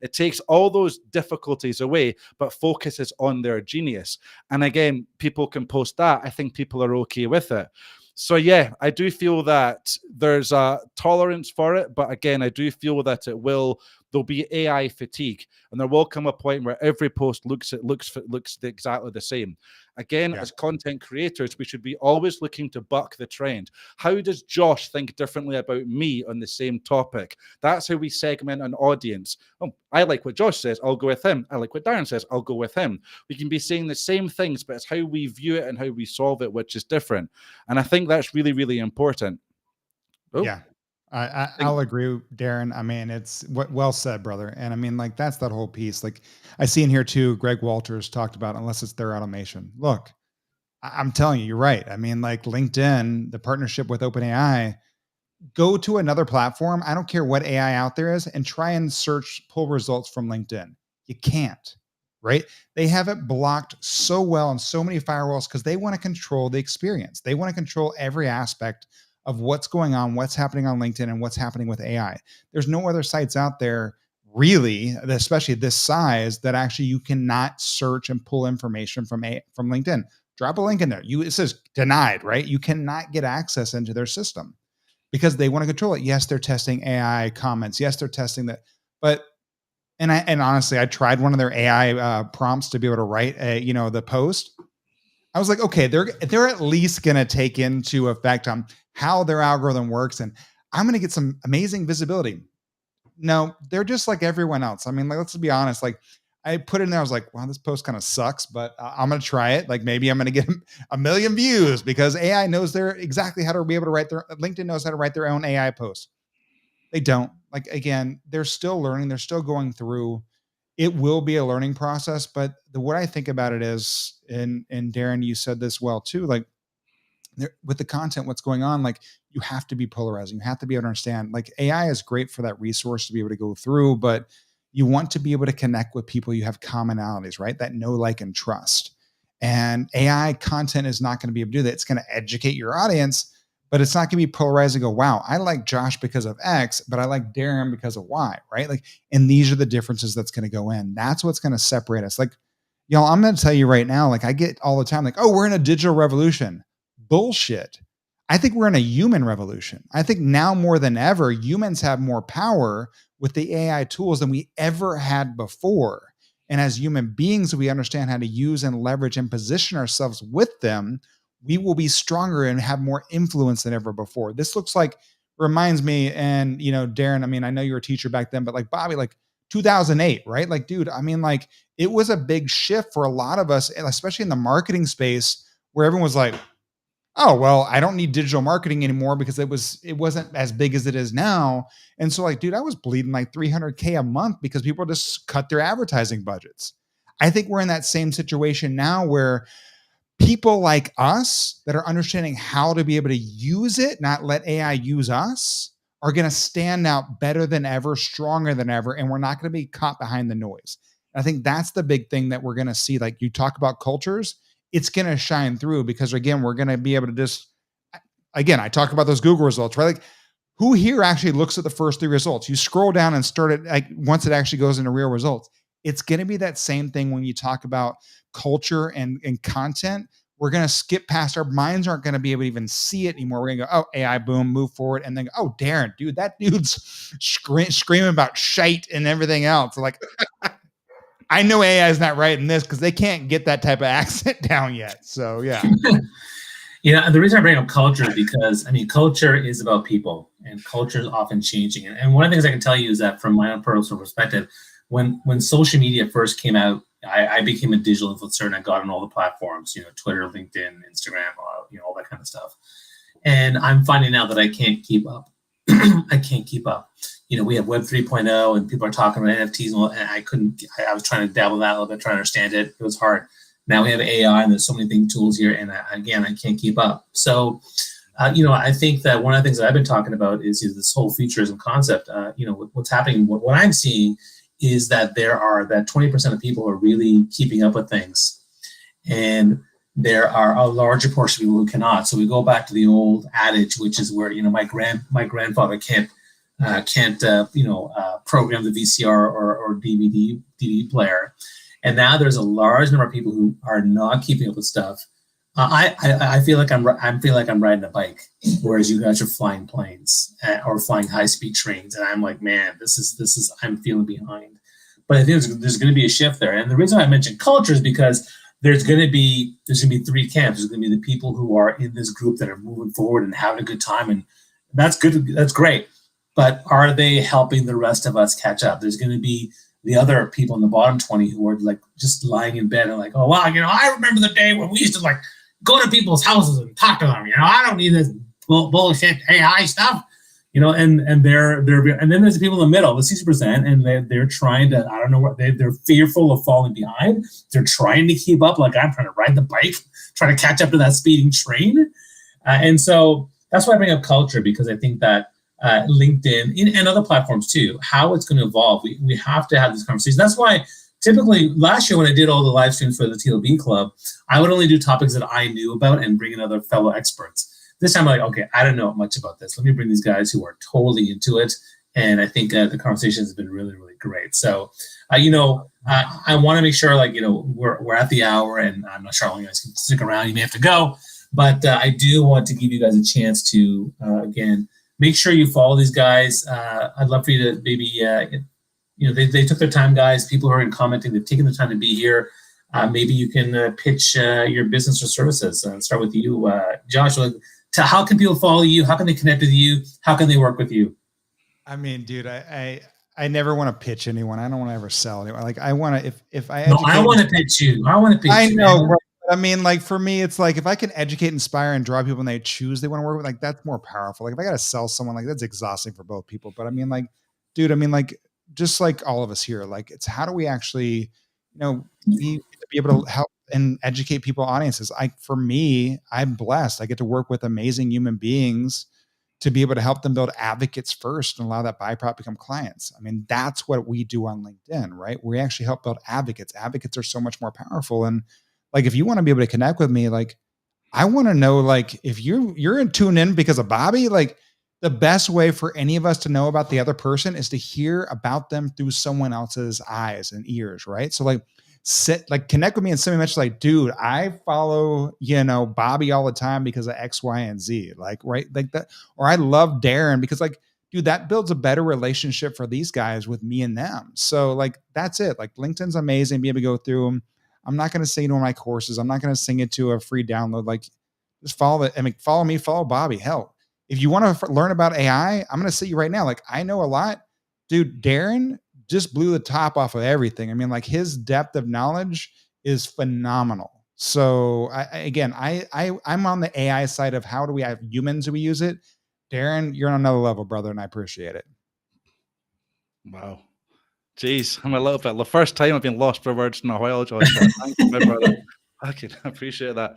It takes all those difficulties away, but focuses on their genius. And again, people can post that. I think people are okay with it. So yeah, I do feel that there's a tolerance for it, but again, I do feel that there'll be AI fatigue, and there will come a point where every post looks exactly the same. Again, as content creators, we should be always looking to buck the trend. How does Josh think differently about me on the same topic? That's how we segment an audience. Oh, I like what Josh says, I'll go with him. I like what Darren says, I'll go with him. We can be saying the same things, but it's how we view it and how we solve it, which is different. And I think that's really, really important. Oh. Yeah. I'll agree, Darren. I mean, it's well said, brother. And I mean, like, that's that whole piece. Like, I see in here too, Greg Walters talked about, unless it's their automation. Look, I'm telling you, you're right. I mean, like LinkedIn, the partnership with OpenAI, go to another platform. I don't care what AI out there is, and try and pull results from LinkedIn. You can't, right? They have it blocked so well on so many firewalls because they want to control the experience. They want to control every aspect of what's going on, what's happening on LinkedIn, and what's happening with AI. There's no other sites out there really, especially this size, that actually you cannot search and pull information from LinkedIn. Drop a link in there. It says denied, right? You cannot get access into their system because they want to control it. Yes, they're testing AI comments. Yes, they're testing that. But and honestly, I tried one of their AI prompts to be able to write the post. I was like, okay, they're at least going to take into effect on how their algorithm works, and I'm going to get some amazing visibility. No, they're just like everyone else. I mean, like, let's be honest. Like, I put it in there. I was like, wow, this post kind of sucks, but I'm going to try it. Like, maybe I'm going to get 1 million views because AI knows exactly how to be able to LinkedIn knows how to write their own AI posts. They don't. Like, again, they're still learning. They're still going through. It will be a learning process, but what I think about it is, and Darren, you said this well too, like, with the content, what's going on, like, you have to be polarizing. You have to be able to understand, like, AI is great for that resource to be able to go through, but you want to be able to connect with people you have commonalities, right? That know, like, and trust. And AI content is not going to be able to do that. It's going to educate your audience, but it's not going to be polarized and go, wow, I like Josh because of X, but I like Darren because of Y, right? Like, and these are the differences that's going to go in. That's what's going to separate us. Like, y'all, I'm going to tell you right now, like, I get all the time, like, oh, we're in a digital revolution. Bullshit. I think we're in a human revolution. I think now more than ever, humans have more power with the AI tools than we ever had before. And as human beings, we understand how to use and leverage and position ourselves with them. We will be stronger and have more influence than ever before. This reminds me, and Darren, I mean, I know you were a teacher back then, but like Bobby, like 2008, right? Like, dude, I mean, like, it was a big shift for a lot of us, especially in the marketing space, where everyone was like, oh, well, I don't need digital marketing anymore because it wasn't as big as it is now. And so, like, dude, I was bleeding like $300K a month because people just cut their advertising budgets. I think we're in that same situation now where people like us that are understanding how to be able to use it, not let AI use us, are going to stand out better than ever, stronger than ever, and we're not going to be caught behind the noise. And I think that's the big thing that we're going to see. Like, you talk about cultures, it's going to shine through because, again, we're going to be able to I talk about those Google results, right? Like, who here actually looks at the first 3 results? You scroll down and start it, like, once it actually goes into real results. It's going to be that same thing when you talk about culture and content. We're going to skip past, our minds aren't going to be able to even see it anymore. We're going to go, oh, AI, boom, move forward. And then, oh, Darren, dude, that dude's screaming about shite and everything else. Like, I know AI is not writing this because they can't get that type of accent down yet. So, yeah. The reason I bring up culture is because, I mean, culture is about people, and culture is often changing. And one of the things I can tell you is that from my own personal perspective, when social media first came out I became a digital influencer and I got on all the platforms, Twitter, LinkedIn, Instagram, all that kind of stuff. And I'm finding out that I can't keep up. I can't keep up. We have Web 3.0 and people are talking about NFTs and I couldn't, I was trying to dabble in that a little bit, trying to understand it. It was hard. Now we have AI and there's so many tools here. And I can't keep up. So, I think that one of the things that I've been talking about is this whole futurism concept. What's happening, what I'm seeing is that there are that 20% of people who are really keeping up with things. And there are a larger portion of people who cannot. So we go back to the old adage, which is where, my grandfather can't program the VCR or DVD player. And now there's a large number of people who are not keeping up with stuff. I feel like I'm riding a bike, whereas you guys are flying planes or flying high-speed trains, and I'm like, man, this is I'm feeling behind. But I think there's going to be a shift there, and the reason I mentioned culture is because there's going to be three camps. There's going to be the people who are in this group that are moving forward and having a good time, and that's good. That's great. But are they helping the rest of us catch up? There's going to be the other people in the bottom 20 who are like just lying in bed and like, oh wow, I remember the day when we used to like go to people's houses and talk to them. I don't need this bullshit AI stuff. And they're and then there's the people in the middle, the 60%, and they're trying to, I don't know what they're fearful of falling behind. They're trying to keep up, like I'm trying to ride the bike, trying to catch up to that speeding train. And so that's why I bring up culture, because I think that LinkedIn and other platforms too, how it's going to evolve. We have to have this conversation. That's why typically last year when I did all the live streams for the TLB Club, I would only do topics that I knew about and bring in other fellow experts. This time I'm like, okay, I don't know much about this. Let me bring these guys who are totally into it. And I think the conversation has been really, really great. So, I want to make sure we're at the hour, and I'm not sure how long you guys can stick around. You may have to go. But I do want to give you guys a chance to, again, make sure you follow these guys. I'd love for you to maybe, they took their time, guys. People who are commenting, they've taken the time to be here. Maybe you can pitch your business or services. Start with you, Josh. How can people follow you? How can they connect with you? How can they work with you? I mean, dude, I never want to pitch anyone. I don't want to ever sell anyone. Like I want to, if I, I want to pitch you. I want to pitch you. I know. Right? I mean, like for me, it's like if I can educate, inspire, and draw people and they choose they want to work with, like that's more powerful. Like if I got to sell someone, like that's exhausting for both people. But I mean, like, dude, just like all of us here, like it's how do we actually, be able to help and educate people, audiences. For me, I'm blessed. I get to work with amazing human beings to be able to help them build advocates first and allow that byproduct become clients. I mean, that's what we do on LinkedIn, right? We actually help build advocates. Advocates are so much more powerful. And like, if you want to be able to connect with me, like, I want to know, like, if you're in tune in because of Bobby, like the best way for any of us to know about the other person is to hear about them through someone else's eyes and ears, right? So like, connect with me and send me a message like, dude, I follow, Bobby all the time because of X, Y, and Z. Like, right. Like that. Or I love Darren because like, dude, that builds a better relationship for these guys with me and them. So like, that's it. Like LinkedIn's amazing. Be able to go through them. I'm not going to sing it to one of my courses. I'm not going to sing it to a free download. Like just follow it. I mean, follow me, follow Bobby. Hell, if you want to learn about AI, I'm going to say you right now. Like I know a lot, dude. Darren just blew the top off of everything. I mean, like his depth of knowledge is phenomenal. So I'm on the AI side of how do we have humans who we use it. Darren, you're on another level, brother, and I appreciate it. Wow. Jeez, I'm a little bit, the first time I've been lost for words in a while, Josh. Thank you, my brother. I can appreciate that.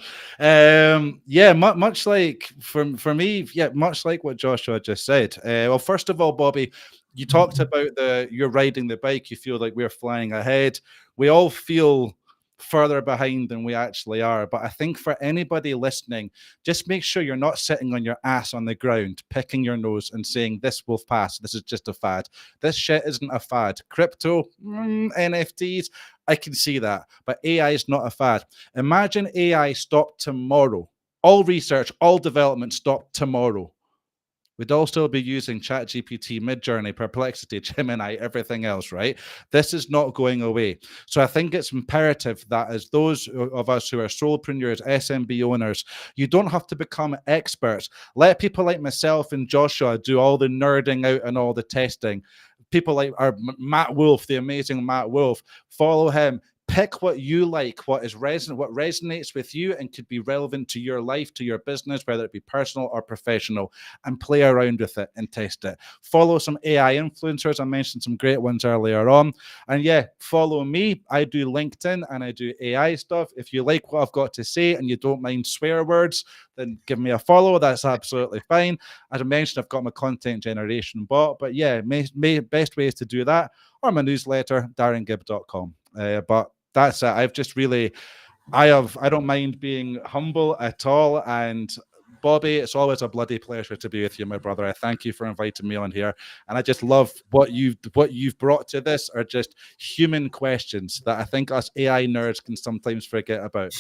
Much like for me, much like what Joshua just said. Well, first of all, Bobby, you talked about you're riding the bike. You feel like we're flying ahead. We all feel further behind than we actually are. But I think for anybody listening, just make sure you're not sitting on your ass on the ground, picking your nose and saying this will pass. This is just a fad. This shit isn't a fad. Crypto, NFTs, I can see that. But AI is not a fad. Imagine AI stopped tomorrow. All research, all development stopped tomorrow. We'd all still be using ChatGPT, Midjourney, Perplexity, Gemini, everything else, right? This is not going away. So I think it's imperative that as those of us who are solopreneurs, SMB owners, you don't have to become experts. Let people like myself and Joshua do all the nerding out and all the testing. People like Matt Wolf, the amazing Matt Wolf, follow him. Pick what you like, what resonates with you and could be relevant to your life, to your business, whether it be personal or professional, and play around with it and test it. Follow some AI influencers. I mentioned some great ones earlier on. And yeah, follow me. I do LinkedIn and I do AI stuff. If you like what I've got to say and you don't mind swear words, then give me a follow. That's absolutely fine. As I mentioned, I've got my content generation bot. But yeah, best ways to do that or my newsletter, darrengibb.com. But that's it. I've just really, I don't mind being humble at all. And Bobby, it's always a bloody pleasure to be with you, my brother. I thank you for inviting me on here. And I just love what you've brought to this are just human questions that I think us AI nerds can sometimes forget about.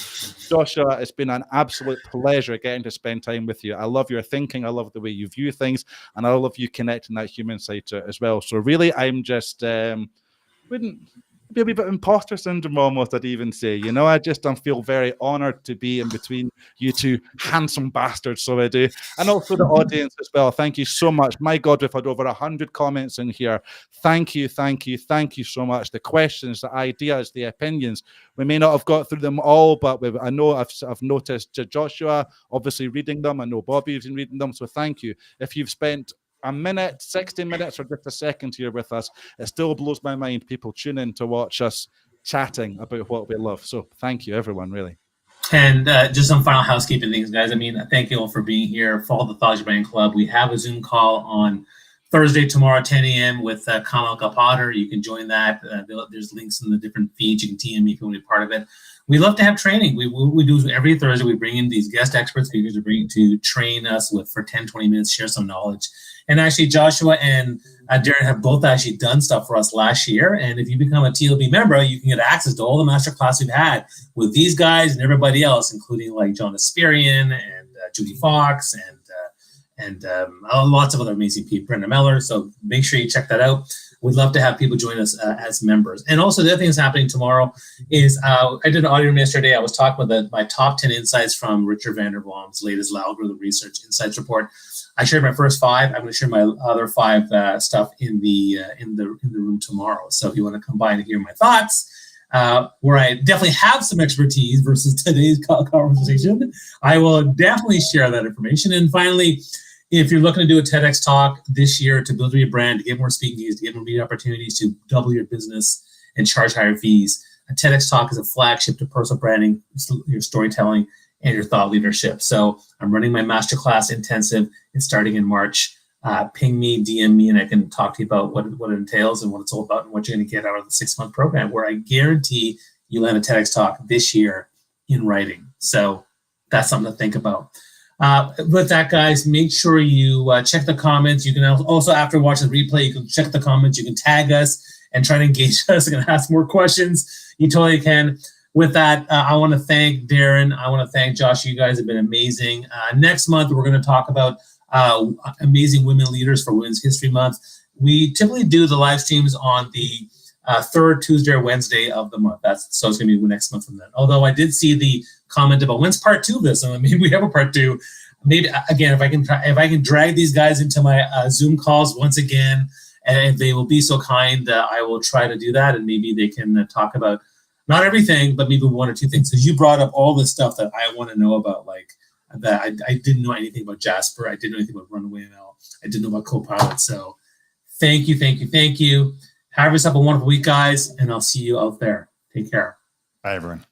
Joshua, it's been an absolute pleasure getting to spend time with you. I love your thinking. I love the way you view things. And I love you connecting that human side to it as well. So really, I'm just, wouldn't be a wee bit imposter syndrome almost, I'd even say. You know, I feel very honored to be in between you two handsome bastards, so I do. And also the audience as well. Thank you so much. My God, we've had over 100 comments in here. Thank you so much. The questions, the ideas, the opinions. We may not have got through them all, but I know I've noticed Joshua obviously reading them. I know Bobby's been reading them, so thank you. If you've spent a minute, 60 minutes, or just a second here with us, it still blows my mind. People tune in to watch us chatting about what we love. So thank you, everyone, really. And just some final housekeeping things, guys. I mean, thank you all for being here. Follow the Thoughts Brand Club. We have a Zoom call on Thursday, tomorrow, 10 a.m. with Kamal Kapotter. You can join that. There's links in the different feeds. You can TM me if you want to be part of it. We love to have training. We do every Thursday. We bring in these guest expert speakers to train us for 10, 20 minutes, share some knowledge. And actually, Joshua and Darren have both actually done stuff for us last year. And if you become a TLB member, you can get access to all the masterclass we've had with these guys and everybody else, including like John Asperian and Judy Fox and lots of other amazing people, Brenda Meller. So make sure you check that out. We'd love to have people join us as members. And also the other thing that's happening tomorrow is I did an audio room yesterday. I was talking about my top 10 insights from Richard Vanderboom's latest algorithm research insights report. I shared my first 5. I'm going to share my other 5 stuff in the room tomorrow. So if you want to come by and hear my thoughts, where I definitely have some expertise versus today's conversation, I will definitely share that information. And finally, if you're looking to do a TEDx talk this year to build your brand, to get more speaking gigs, to get more media opportunities, to double your business and charge higher fees, a TEDx talk is a flagship to personal branding, your storytelling, and your thought leadership. So I'm running my masterclass intensive. It's starting in March. Ping me, DM me, and I can talk to you about what it entails and what it's all about and what you're going to get out of the 6-month program, where I guarantee you land a TEDx talk this year in writing. So that's something to think about. With that, guys, make sure you check the comments. You can also, after watching the replay, you can check the comments. You can tag us and try to engage us and ask more questions. You totally can. With that, I want to thank Darren. I want to thank Josh. You guys have been amazing. Next month, we're going to talk about amazing women leaders for Women's History Month. We typically do the live streams on the third Tuesday or Wednesday of the month. So it's going to be next month from then. Although I did see the comment about when's part 2 of this. I mean, we have a part 2. Maybe again, if I can drag these guys into my Zoom calls once again, and if they will be so kind, I will try to do that, and maybe they can talk about not everything, but maybe 1 or 2 things. Because you brought up all the stuff that I want to know about, like that I didn't know anything about Jasper. I didn't know anything about Runaway ML. I didn't know about Copilot. So thank you. Have yourself a wonderful week, guys, and I'll see you out there. Take care. Bye, everyone.